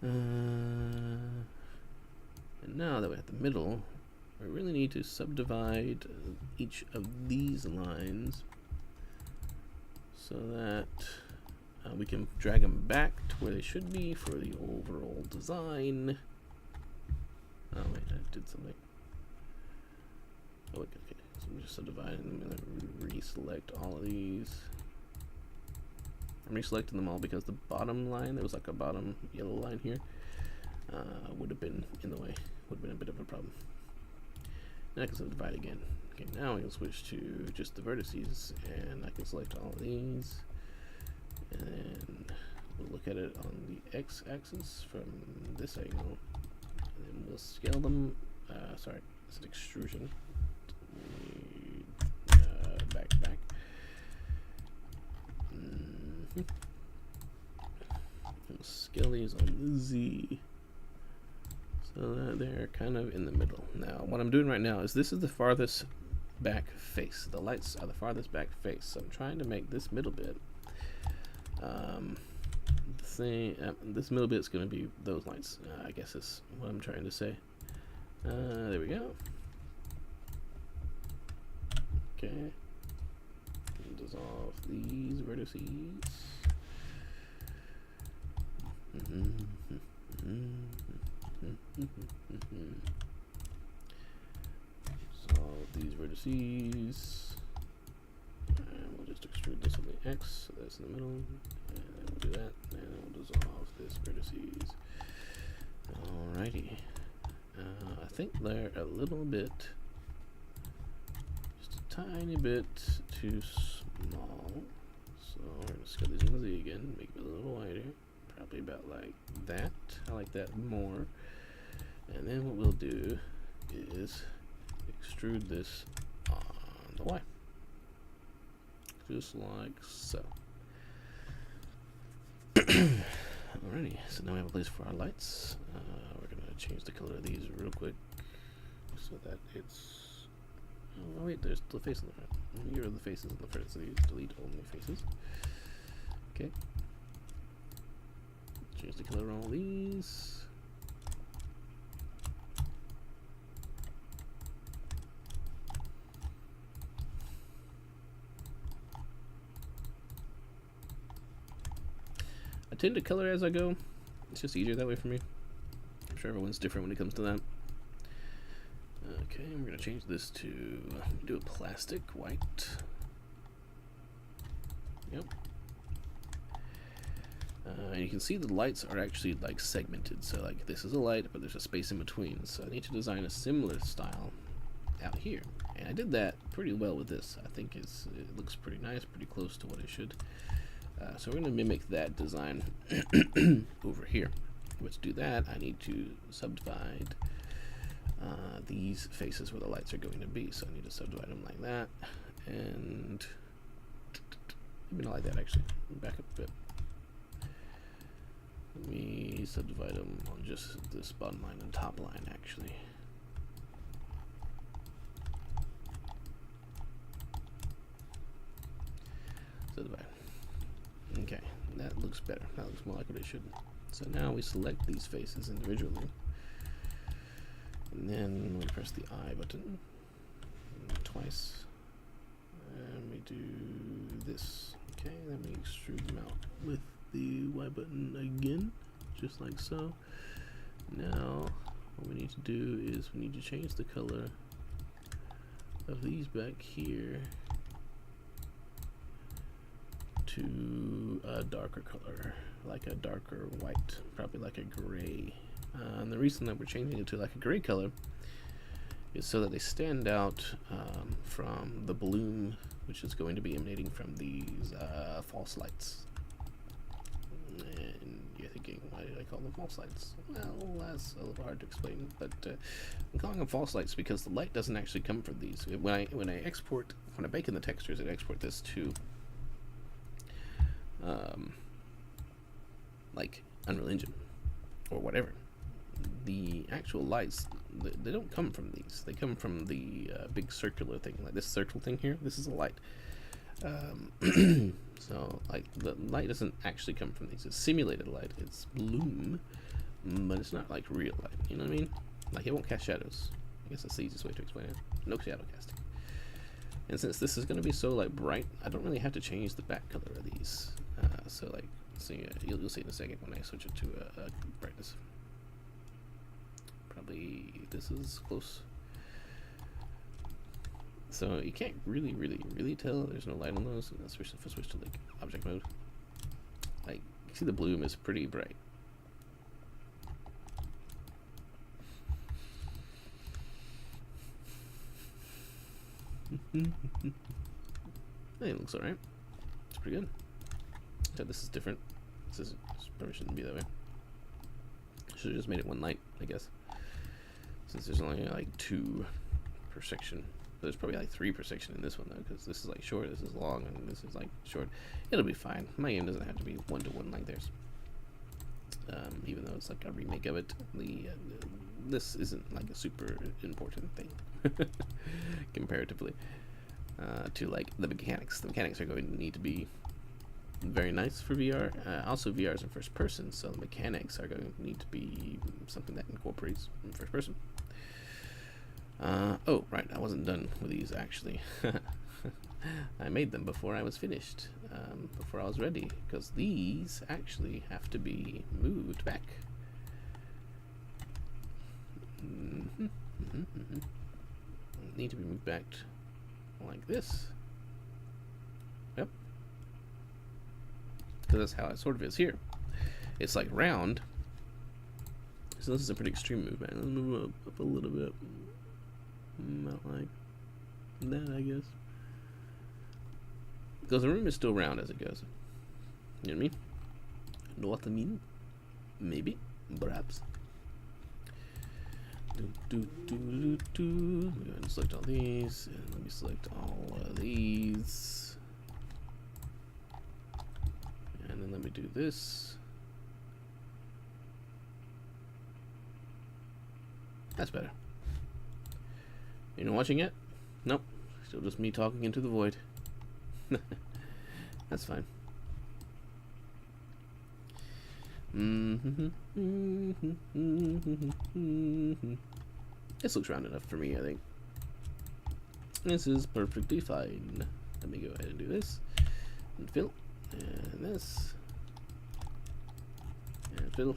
And now that we're at the middle, we really need to subdivide each of these lines so that we can drag them back to where they should be for the overall design. Oh wait, I did something. Oh, okay. So I'm just subdividing them and then reselect all of these. I'm reselecting them all because the bottom line, there was like a bottom yellow line here, would have been in the way, would have been a bit of a problem. Now I can subdivide again. Okay, now I can switch to just the vertices, and I can select all of these, and then we'll look at it on the x-axis from this angle, and then we'll scale them. Sorry, it's an extrusion. Back. We'll scale these on the Z. So that they're kind of in the middle. Now, what I'm doing right now is this is the farthest back face. The lights are the farthest back face. So I'm trying to make this middle bit. This middle bit is going to be those lights. I guess is what I'm trying to say. There we go. Okay. Dissolve these vertices. Solve these vertices, and we'll just extrude this on the X, so that's in the middle, and we'll do that, and we'll dissolve this vertices. Alrighty, I think they're a little bit, just a tiny bit too small, so we're going to scale these in the Z again, make it a little wider. Probably about like that. I like that more. And then what we'll do is extrude this on the Y. Just like so. Alrighty, so now we have a place for our lights. We're going to change the color of these real quick so that it's... Oh wait, there's the face on the front. Here are the faces on the front, so these delete only faces. Okay. Change the color on all these. I tend to color as I go. It's just easier that way for me. I'm sure everyone's different when it comes to that. Okay, we're gonna change this to do a plastic white. Yep. And you can see the lights are actually like segmented. So like this is a light, but there's a space in between. So I need to design a similar style out here. And I did that pretty well with this. I think it looks pretty nice, pretty close to what it should. So we're going to mimic that design over here. But to do that, I need to subdivide these faces where the lights are going to be. So I need to subdivide them like that. And maybe not like that, actually. Back up a bit. Let me subdivide them on just this bottom line and top line, actually. Subdivide. Okay, that looks better. That looks more like what it should. So now we select these faces individually. And then we press the I button twice. And we do this. Okay, then we extrude them out with the Y button again, just like so. Now, what we need to do is we need to change the color of these back here to a darker color, like a darker white, probably like a gray. And the reason that we're changing it to like a gray color is so that they stand out from the bloom, which is going to be emanating from these false lights. And you're thinking, why did I call them false lights? Well, that's a little hard to explain, but I'm calling them false lights because the light doesn't actually come from these. When I bake in the textures, I export this to like Unreal Engine or whatever. The actual lights, they don't come from these. They come from the big circular thing, like this circle thing here. This is a light. So like the light doesn't actually come from these. It's simulated light. It's bloom, but it's not like real light. You know what I mean? Like it won't cast shadows. I guess that's the easiest way to explain it. No shadow casting. And since this is going to be so like bright, I don't really have to change the back color of these. So like, you'll see in a second when I switch it to a brightness. Probably this is close. So you can't really tell. There's no light on those. And if I switch to like object mode, like you see the bloom is pretty bright. It looks alright. It's pretty good. So this is different. This probably shouldn't be that way. Should have just made it one light, I guess. Since there's only like 2 per section. But there's probably like 3 per section in this one though, because this is like short, this is long, and this is like short. It'll be fine. My game doesn't have to be 1-to-1 like theirs. Even though it's like a remake of it, this isn't like a super important thing comparatively to like the mechanics. The mechanics are going to need to be very nice for VR. Also, VR is in first person, so the mechanics are going to need to be something that incorporates in first person. Oh, right, I wasn't done with these actually. I made them before I was finished, before I was ready, because these actually have to be moved back. Need to be moved back like this. Yep. Because that's how it sort of is here. It's like round. So this is a pretty extreme movement. Let's move up a little bit. Not like that, I guess. Because the room is still round as it goes. You know what I mean? Know what I mean? Maybe. Perhaps. Let me go ahead and select all these. And let me select all of these. And then let me do this. That's better. You're not watching it? Nope. Still just me talking into the void. That's fine. This looks round enough for me, I think. This is perfectly fine. Let me go ahead and do this. And fill. And this. And fill.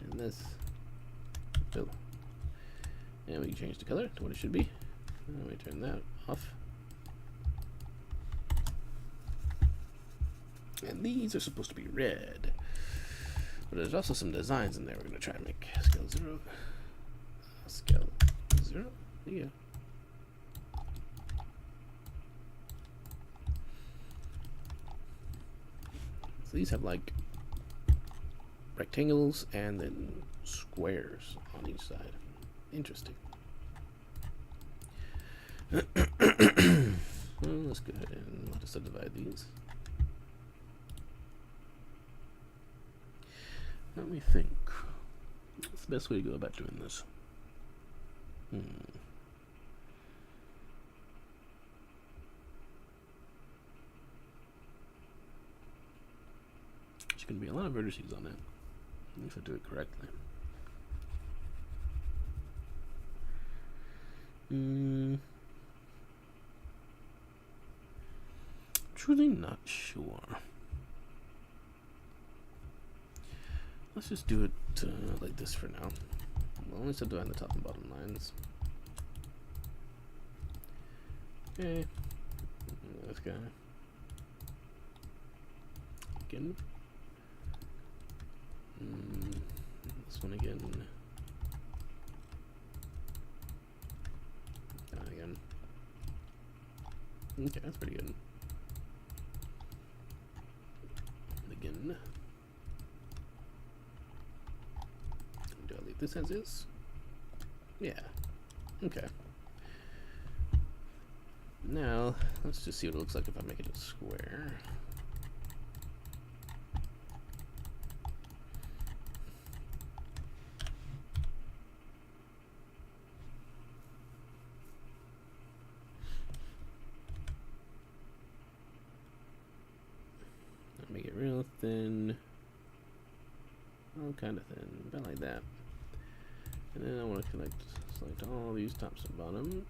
And this. Fill. And we can change the color to what it should be. Let me turn that off. And these are supposed to be red. But there's also some designs in there we're going to try and make. Scale 0. Scale 0. Yeah. So these have like rectangles and then squares on each side. Interesting. Well, let's go ahead and let us subdivide these. Let me think. What's the best way to go about doing this? There's going to be a lot of vertices on that, if I do it correctly. Truly not sure. Let's just do it like this for now. We'll only subdivide the top and bottom lines. Okay. This guy. Again. This one again. That again. Okay, that's pretty good. Again. Do I leave this as is? Yeah. Okay. Now, let's just see what it looks like if I make it a square. Make it real thin. Oh, kind of thin, about like that. And then I want to select all these tops and bottoms.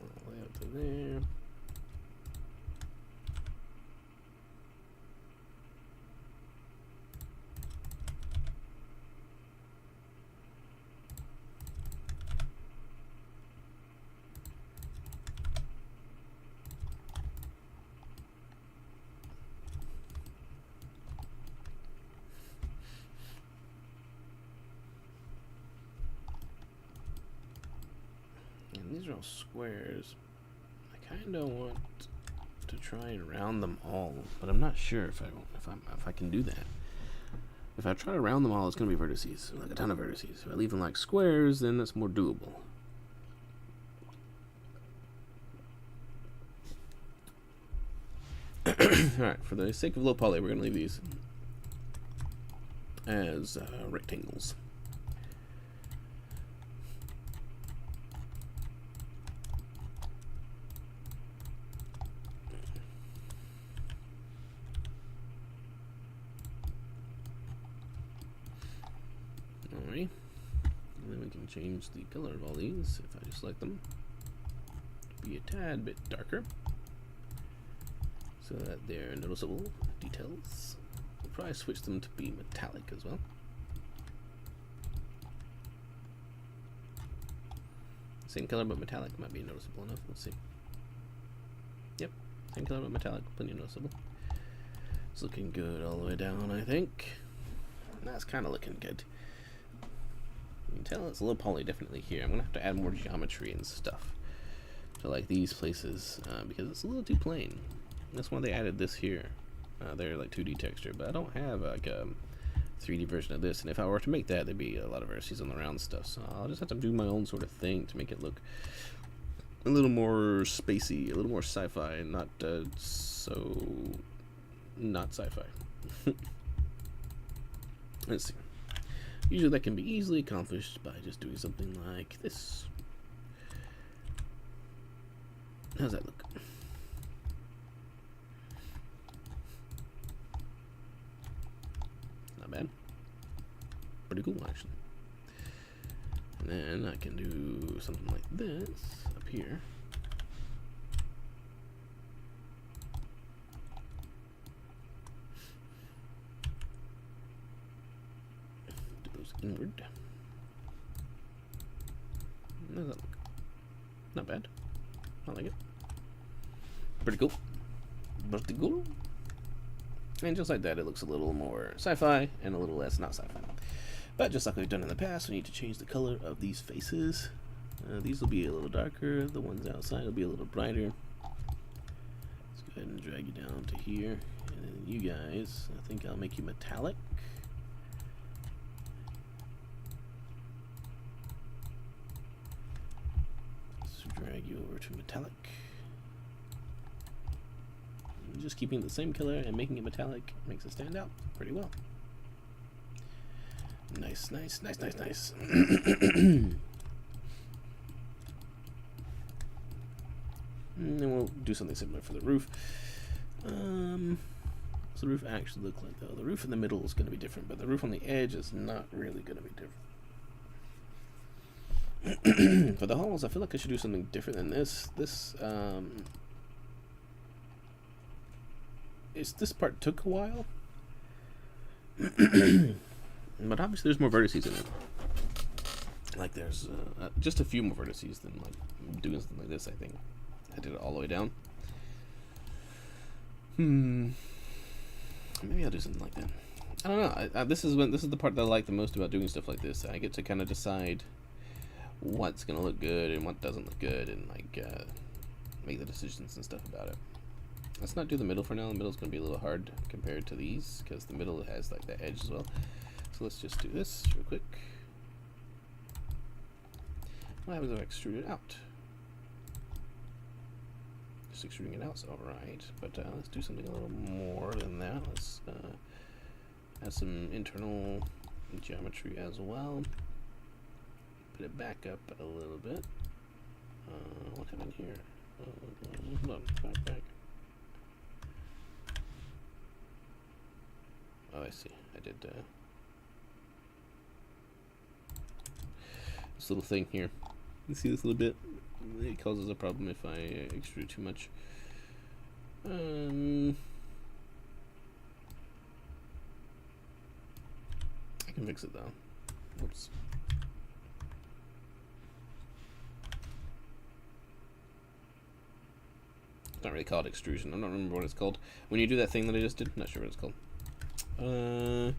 All the way up to there. And these are all squares. I kind of want to try and round them all, but I'm not sure if I can do that. If I try to round them all, it's going to be vertices, like a ton of vertices. If I leave them like squares, then that's more doable. Alright, for the sake of low poly, we're going to leave these as rectangles. Alright, and then we can change the color of all these if I just select them to be a tad bit darker so that they're noticeable details. We'll probably switch them to be metallic as well. Same color but metallic might be noticeable enough. Let's see. Yep, same color but metallic, plenty noticeable. It's looking good all the way down, I think. That's kind of looking good. You can tell it's a low poly definitely here. I'm gonna have to add more geometry and stuff to like these places because it's a little too plain. That's why they added this here. They're like 2D texture, but I don't have like a 3D version of this. And if I were to make that, there'd be a lot of vertices on the round stuff. So I'll just have to do my own sort of thing to make it look a little more spacey, a little more sci-fi, and not so not sci-fi. Let's see. Usually that can be easily accomplished by just doing something like this. How's that look? pretty cool actually. And then I can do something like this up here. Do those inward. How does that look? Not bad. I like it. Pretty cool. Pretty cool. And just like that, it looks a little more sci-fi and a little less not sci-fi. But just like we've done in the past, we need to change the color of these faces. These will be a little darker. The ones outside will be a little brighter. Let's go ahead and drag you down to here. And then you guys, I think I'll make you metallic. Let's drag you over to metallic. And just keeping the same color and making it metallic makes it stand out pretty well. Nice, nice, nice, nice, nice. And then we'll do something similar for the roof. What's the roof actually look like though? The roof in the middle is going to be different, but the roof on the edge is not really going to be different. For the halls, I feel like I should do something different than this. This part took a while. But obviously there's more vertices in it. Like there's just a few more vertices than like doing something like this, I think. I did it all the way down. Maybe I'll do something like that. I don't know. This is the part that I like the most about doing stuff like this. I get to kind of decide what's gonna look good and what doesn't look good, and like make the decisions and stuff about it. Let's not do the middle for now. The middle's gonna be a little hard compared to these because the middle has like the edge as well. So let's just do this real quick. What happens if I extrude it out? Just extruding it out is alright, but let's do something a little more than that. Let's add some internal geometry as well. Put it back up a little bit. What happened here? Hold on, back. Oh, I see. I did this little thing here. You see this little bit? It causes a problem if I extrude too much. I can fix it though. Whoops. It's not really called extrusion. I don't remember what it's called. When you do that thing that I just did, I'm not sure what it's called. Turn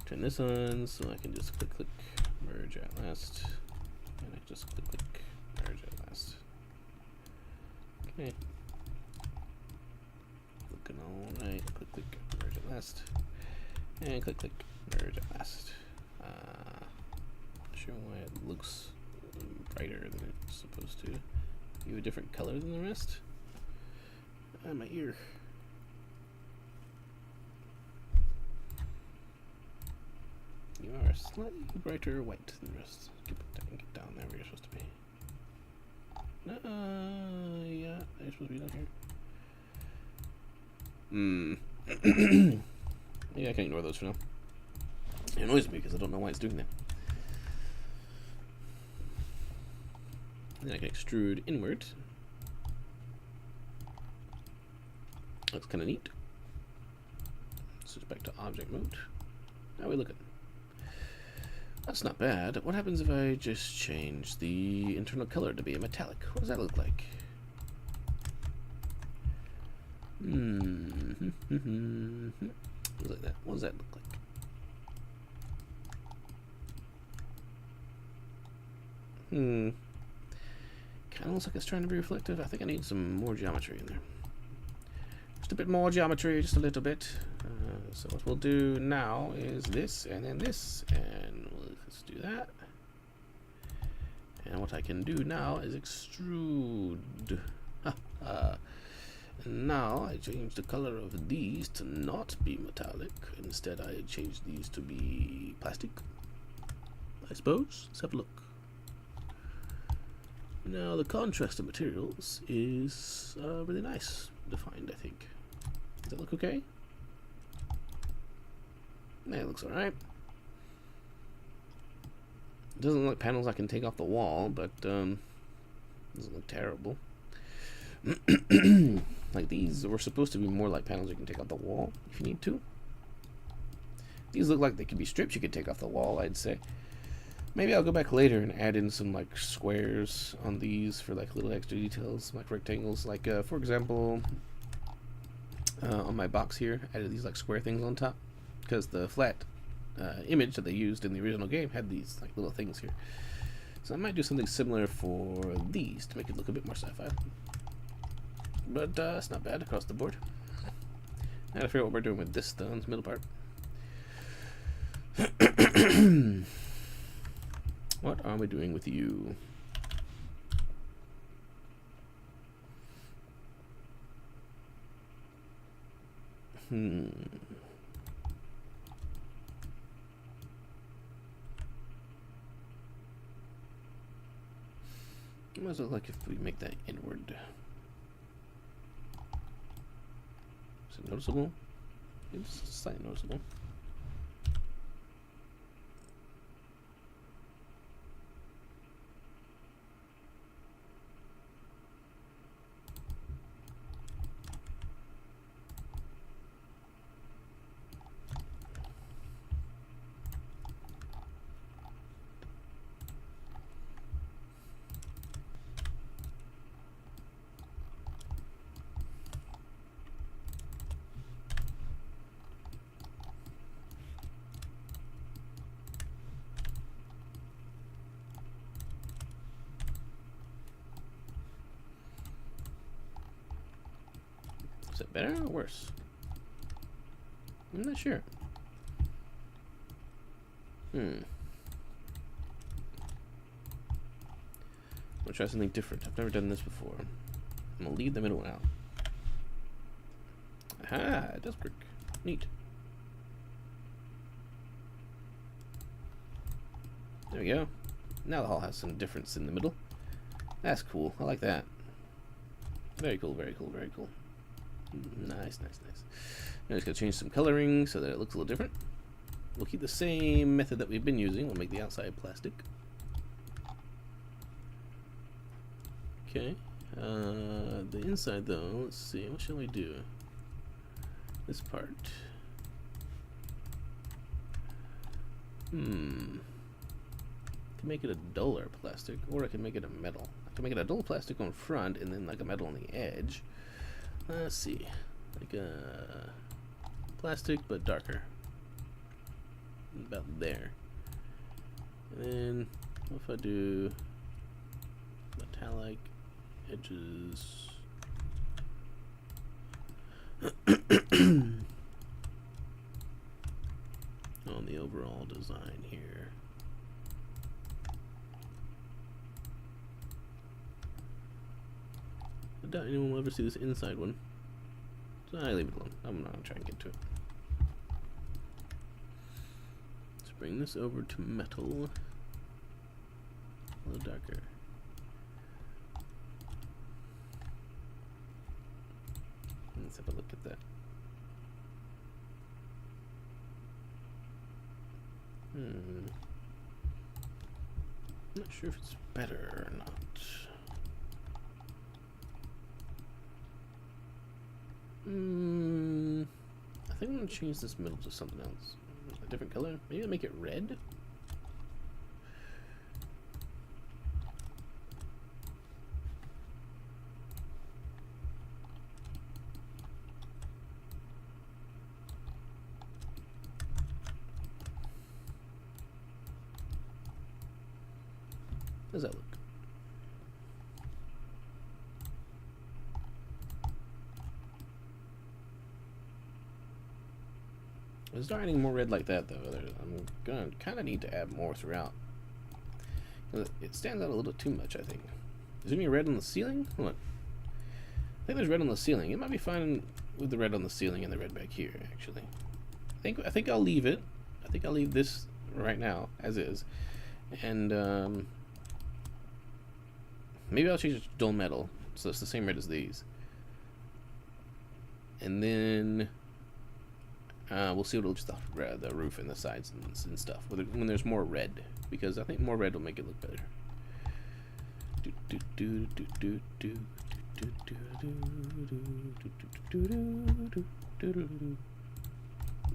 this on so I can just click, merge at last. And I just click, merge at last. Okay. Looking alright. Click, merge at last. And click, merge at last. Not sure why it looks brighter than it's supposed to. You a different color than the rest? My ear. You are slightly brighter white than the rest. Get down there where you're supposed to be. Yeah, you're supposed to be down here. Yeah, I can ignore those for now. It annoys me because I don't know why it's doing that. Then I can extrude inward. Looks kind of neat. Switch back to object mode. How are we looking? That's not bad. What happens if I just change the internal color to be a metallic? What does that look like? Like that. What does that look like? Kind of looks like it's trying to be reflective. I think I need some more geometry in there. Just a bit more geometry, just a little bit. So what we'll do now is this, and then this, and let's do that. And what I can do now is extrude. And now I change the color of these to not be metallic. Instead, I change these to be plastic, I suppose. Let's have a look. Now the contrast of materials is really nice defined, I think. Does that look okay? Yeah, it looks alright. Doesn't look like panels I can take off the wall, but doesn't look terrible. Like these were supposed to be more like panels you can take off the wall if you need to. These look like they could be strips you could take off the wall, I'd say. Maybe I'll go back later and add in some like squares on these for like little extra details, like rectangles. Like for example, on my box here, I added these like square things on top because the flat image that they used in the original game had these like little things here. So I might do something similar for these to make it look a bit more sci-fi. But it's not bad across the board. Now to figure out what we're doing with this though, in this middle part. What are we doing with you? What does it look like if we make that inward? Is it noticeable? It's slightly noticeable. Is it better or worse? I'm not sure. I'm gonna try something different. I've never done this before. I'm gonna leave the middle one out. Aha, it does work. Neat. There we go. Now the hall has some difference in the middle. That's cool. I like that. Very cool, very cool, very cool. Nice, nice, nice. Now just gotta change some coloring so that it looks a little different. We'll keep the same method that we've been using. We'll make the outside plastic. Okay. The inside though, let's see, what shall we do? This part. Can make it a duller plastic, or I can make it a metal. I can make it a dull plastic on front and then like a metal on the edge. Let's see, like a plastic but darker, about there. And then what if I do metallic edges? On the overall design here. I doubt anyone will ever see this inside one, so I leave it alone. I'm not gonna try and get to it. Let's bring this over to metal, a little darker. Let's have a look at that. Not sure if it's better or not. I think I'm gonna change this middle to something else. A different color. Maybe I'll make it red. How does that look? If I start adding more red like that, though, I'm gonna kind of need to add more throughout. It stands out a little too much, I think. Is there any red on the ceiling? What? I think there's red on the ceiling. It might be fine with the red on the ceiling and the red back here, actually. I think I'll leave it. I think I'll leave this right now as is, and maybe I'll change it to dull metal, so it's the same red as these. And then We'll see what it looks the roof and the sides and stuff when there's more red, because I think more red will make it look better.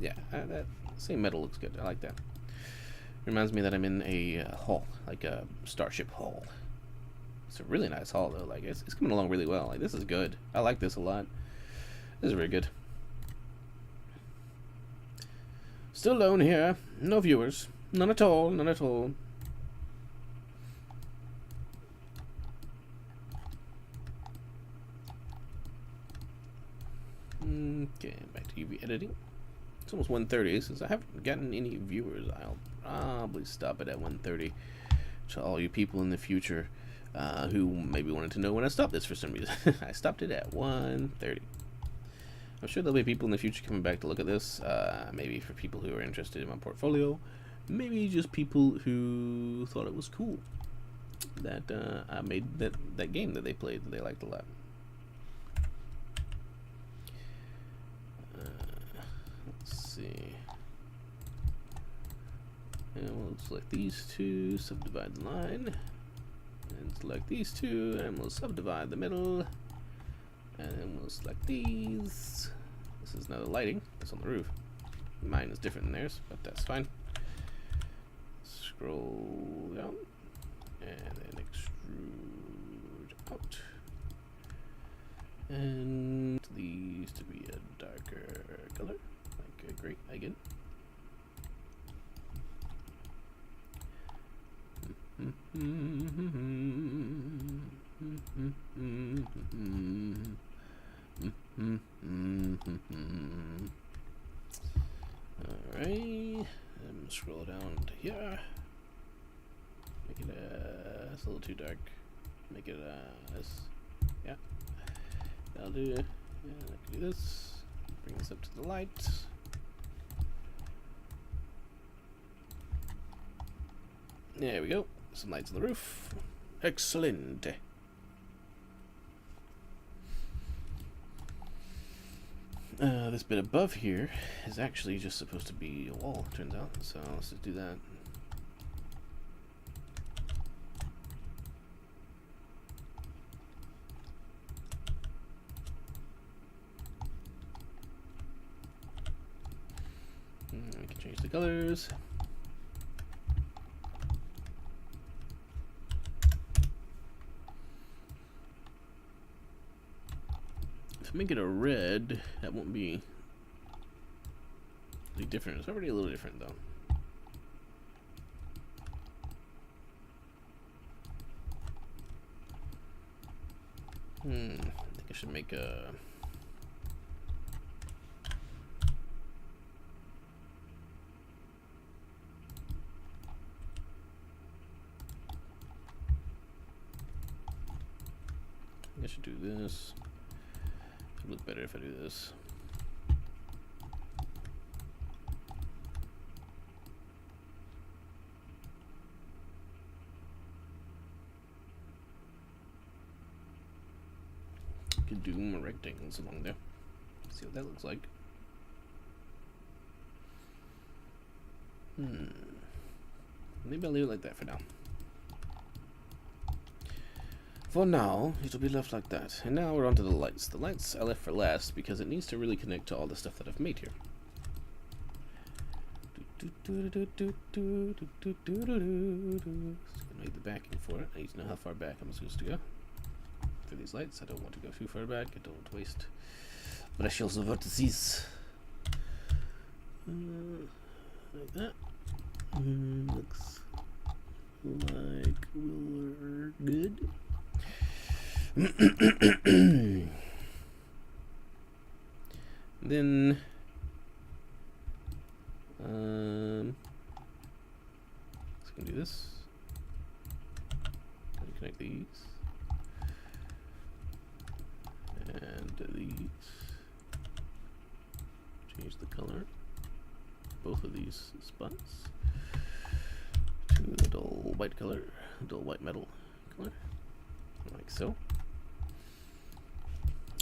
Yeah, that same metal looks good. I like that. Reminds me that I'm in a hall, like a starship hall. It's a really nice hall though. Like it's coming along really well. Like this is good. I like this a lot. This is very good. Still alone here. No viewers. None at all. None at all. Okay, back to UV editing. It's almost 1:30. Since I haven't gotten any viewers, I'll probably stop it at 1:30. To all you people in the future who maybe wanted to know when I stopped this for some reason. I stopped it at 1:30. I'm sure there'll be people in the future coming back to look at this. Maybe for people who are interested in my portfolio. Maybe just people who thought it was cool that I made that game that they played that they liked a lot. Let's see. And we'll select these two, subdivide the line, and select these two, and we'll subdivide the middle, and then we'll select these. This is now the lighting that's on the roof. Mine is different than theirs, but that's fine. Scroll down, and then extrude out. And these to be a darker color, like a gray again. Alright, and scroll down to here. Make it it's a little too dark. Make it this. Yeah, that'll do. Yeah, I can do this. Bring this up to the light. There we go. Some lights on the roof. Excellent. This bit above here is actually just supposed to be a wall, turns out. So let's just do that. We can change the colors. Make it a red, that won't be really different. It's already a little different though. I think I should make a I should do this. It'd look better if I do this. Could do more rectangles along there. See what that looks like. Maybe I'll leave it like that for now. For now, it'll be left like that. And now we're onto the lights. The lights I left for last because it needs to really connect to all the stuff that I've made here. Just gonna make the backing for it. I need to know how far back I'm supposed to go. For these lights, I don't want to go too far back. I don't want to waste brushes of vertices. Like that. Looks like we're good. Then let's do this. Connect these and these. Change the color. Both of these spots to a dull white color, dull white metal color, like so.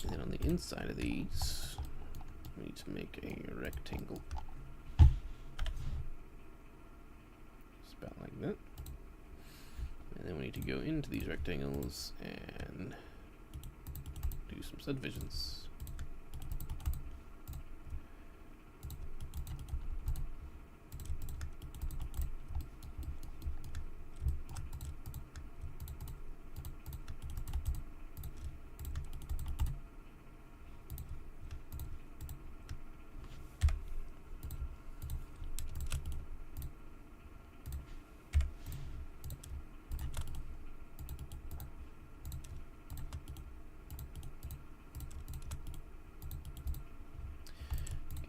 And then on the inside of these, We need to make a rectangle. Just about like that. And then we need to go into these rectangles and do some subdivisions.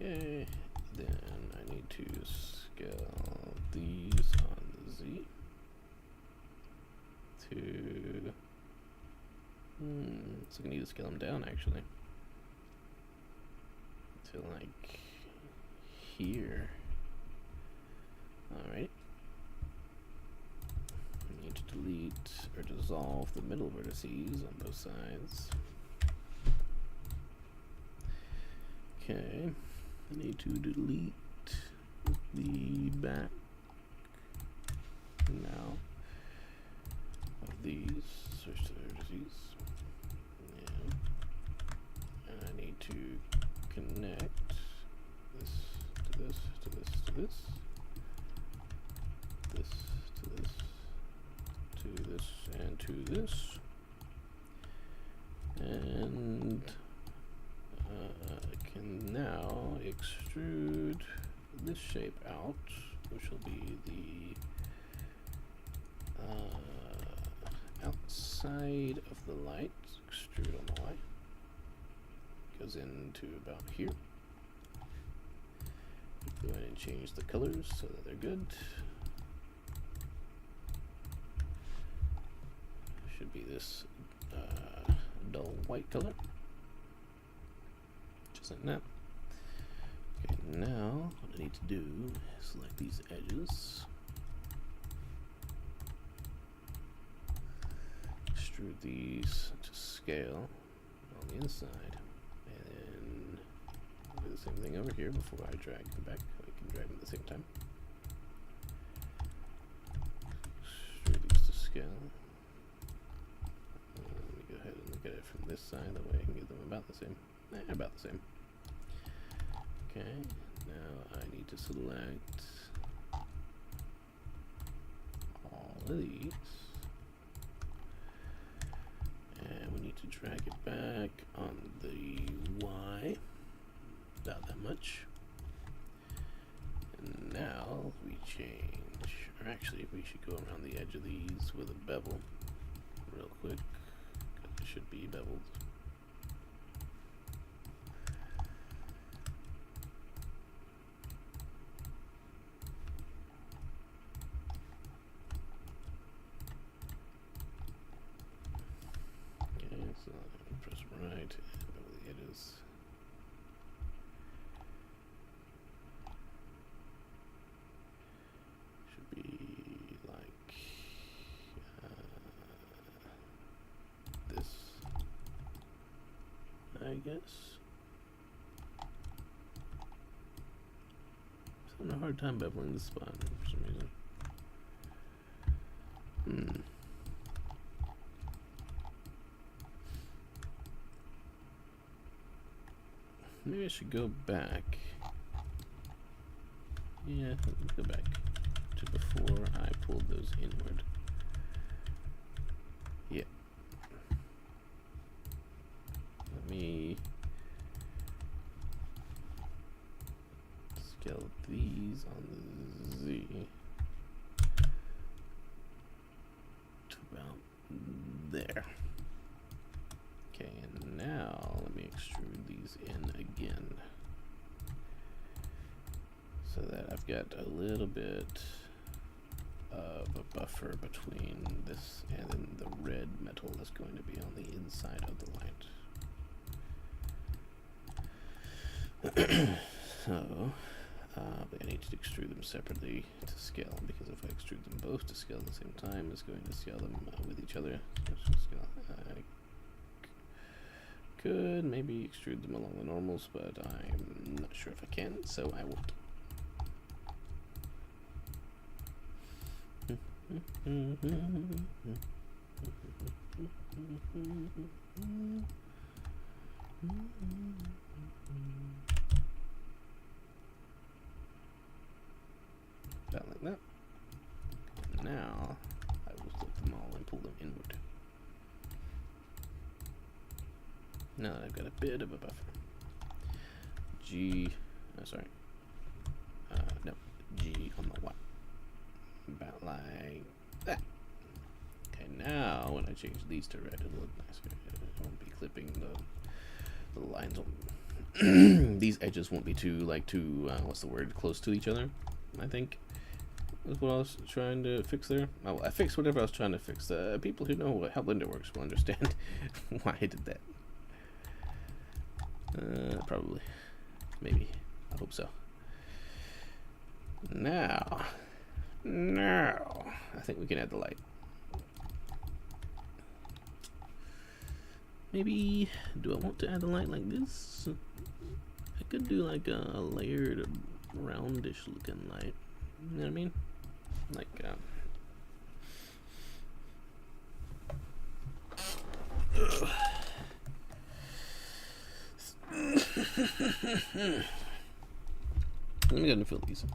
Okay, then I need to scale these on the Z to, so I need to scale them down actually, to like here. Alright. I need to delete or dissolve the middle vertices on both sides. Okay. I need to delete the back now of these, search the vertices, and I need to connect this to this, to this, to this, this to this, to this, and to this, and I can now extrude this shape out, which will be the outside of the light. Extrude on the Y. Goes into about here. Go ahead and change the colors so that they're good. Should be this dull white color. Just like that. Okay, now what I need to do is select these edges, extrude these to scale on the inside, and then do the same thing over here before I drag them back. I can drag them at the same time. Extrude these to scale. Let me go ahead and look at it from this side, that way I can get them about the same. About the same. Okay, now I need to select all of these, and we need to drag it back on the Y, about that much. And now we change, or actually we should go around the edge of these with a bevel real quick, because it should be beveled. So press right and bevel the edges. Should be like this, I guess. I'm having a hard time beveling this spot for some reason. Maybe I should go back. Yeah, let's go back to before I pulled those inward. Yeah. Let me scale these on the Z to about there. Okay, and now let me extrude these in again so that I've got a little bit of a buffer between this and then the red metal that's going to be on the inside of the light. So, I need to extrude them separately to scale, because if I extrude them both to scale at the same time, it's going to scale them with each other. So could maybe extrude them along the normals, but I'm not sure if I can, so I won't. About like that. And now I will flip them all and pull them inward. Now that I've got a bit of a buffer. No, G on the Y. About like that. Okay, now when I change these to red, it'll look nicer. It won't be clipping the lines. These edges won't be too what's the word? Close to each other. I think is what I was trying to fix there. Oh, I fixed whatever I was trying to fix. People who know how Blender works will understand why I did that. Probably. Maybe. I hope so. Now, I think we can add the light. Maybe, do I want to add the light like this? I could do like a layered, roundish looking light. You know what I mean? Like, let me go and fill these.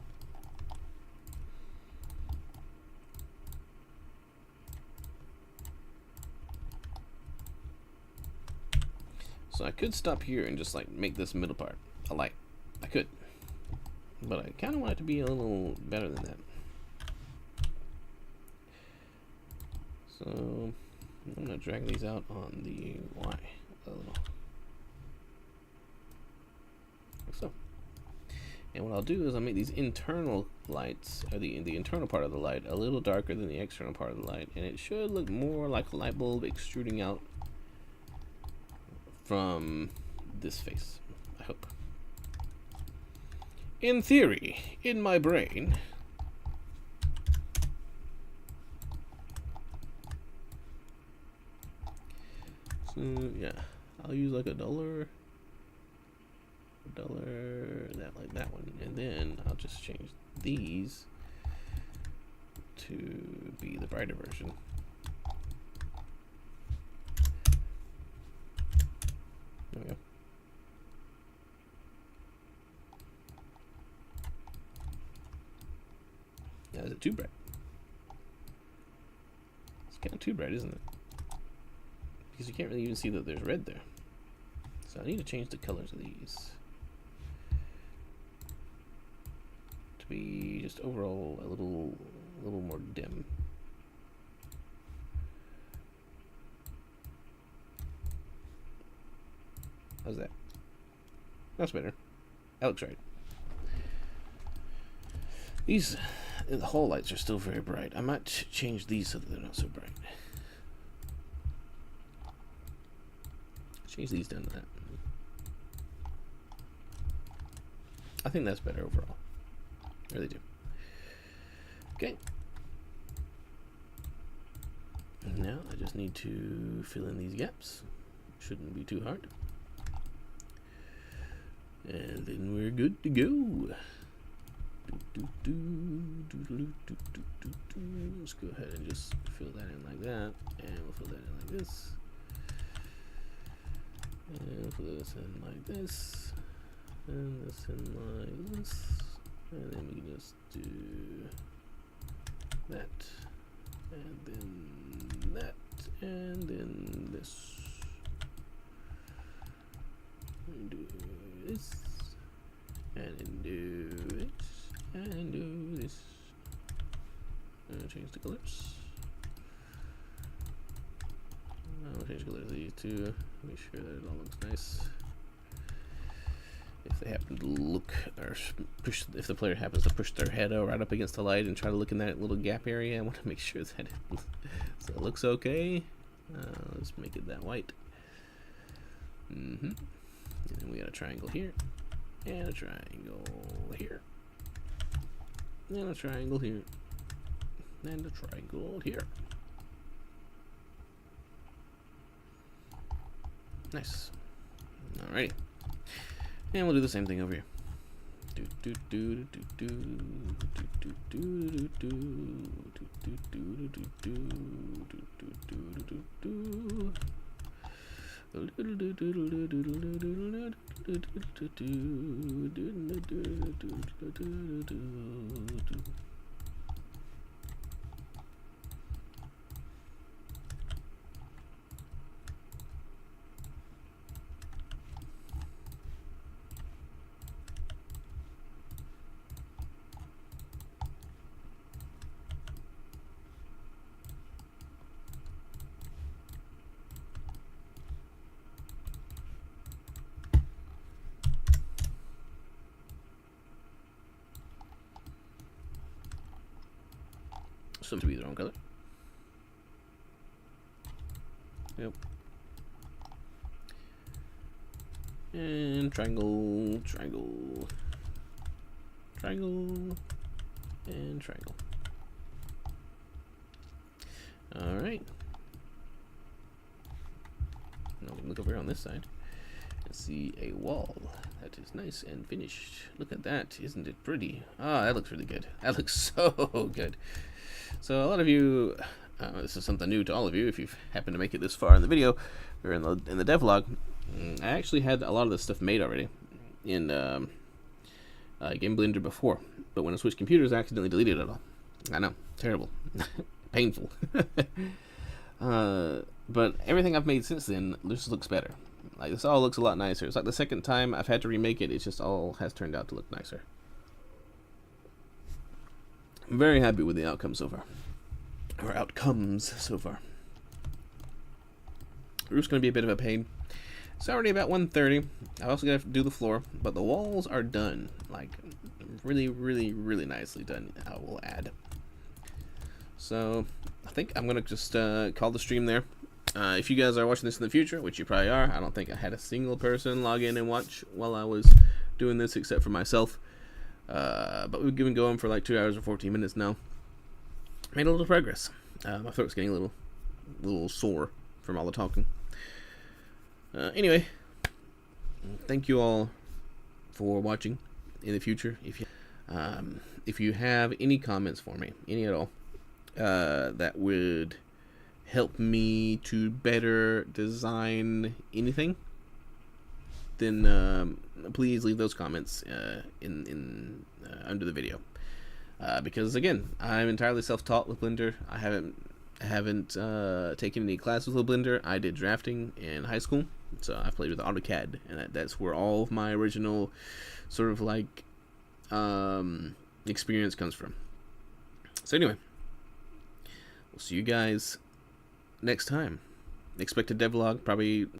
So I could stop here and just like make this middle part a light. I could, but I kind of want it to be a little better than that. So I'm gonna drag these out on the Y a little, like so. And what I'll do is I'll make these internal lights, or the internal part of the light, a little darker than the external part of the light, and it should look more like a light bulb extruding out from this face, I hope. In theory, in my brain. So yeah, I'll use like a dollar, that like that one, and then I'll just change these to be the brighter version. There we go. Yeah, is it too bright? It's kind of too bright, isn't it? Because you can't really even see that there's red there. So I need to change the colors of these to be just overall a little more dim. How's that? That's better. That looks right. These, the hall lights are still very bright. I might change these so that they're not so bright. Change these down to that. I think that's better overall. I really do. Okay. Now I just need to fill in these gaps. Shouldn't be too hard. And then we're good to go. Let's go ahead and just fill that in like that. And we'll fill that in like this. And fill this in like this. And this in like this. And then we can just do that. And then that. And then this. And do this. And then do this. And do this. And change the colors. I'll change the colors of these two. Make sure that it all looks nice. If they happen to look or push, if the player happens to push their head right up against the light and try to look in that little gap area, I want to make sure that so it looks okay. Let's make it that white. And then we got a triangle here, and a triangle here, and a triangle here, and a triangle here. Alrighty. And we'll do the same thing over here. Some to be their own color. Yep. And triangle, triangle, triangle, and triangle. All right. Now we can look over here on this side and see a wall that is nice and finished. Look at that, isn't it pretty? Ah, that looks really good. That looks so good. So a lot of you, this is something new to all of you if you've happened to make it this far in the video or in the devlog. I actually had a lot of this stuff made already in Game Blender before, but when I switched computers, I accidentally deleted it all. I know, terrible, painful. But everything I've made since then just looks better. Like, this all looks a lot nicer. It's like the second time I've had to remake it. It just all has turned out to look nicer. I'm very happy with the outcome so far. Or outcomes so far. The roof's going to be a bit of a pain. It's already about 1:30. I also got to do the floor, but the walls are done. Like, really, really, really nicely done, I will add. So, I think I'm going to just call the stream there. If you guys are watching this in the future, which you probably are, I don't think I had a single person log in and watch while I was doing this except for myself. But we've been going for like 2 hours and 14 minutes now. Made a little progress. My throat's getting a little sore from all the talking. Anyway, thank you all for watching in the future. If you have any comments for me, any at all, that would help me to better design anything, then please leave those comments under the video. Because again, I'm entirely self-taught with Blender. I haven't taken any classes with Blender. I did drafting in high school, so I played with AutoCAD, and that's where all of my original sort of like experience comes from. So anyway, we'll see you guys next time. Expect a devlog probably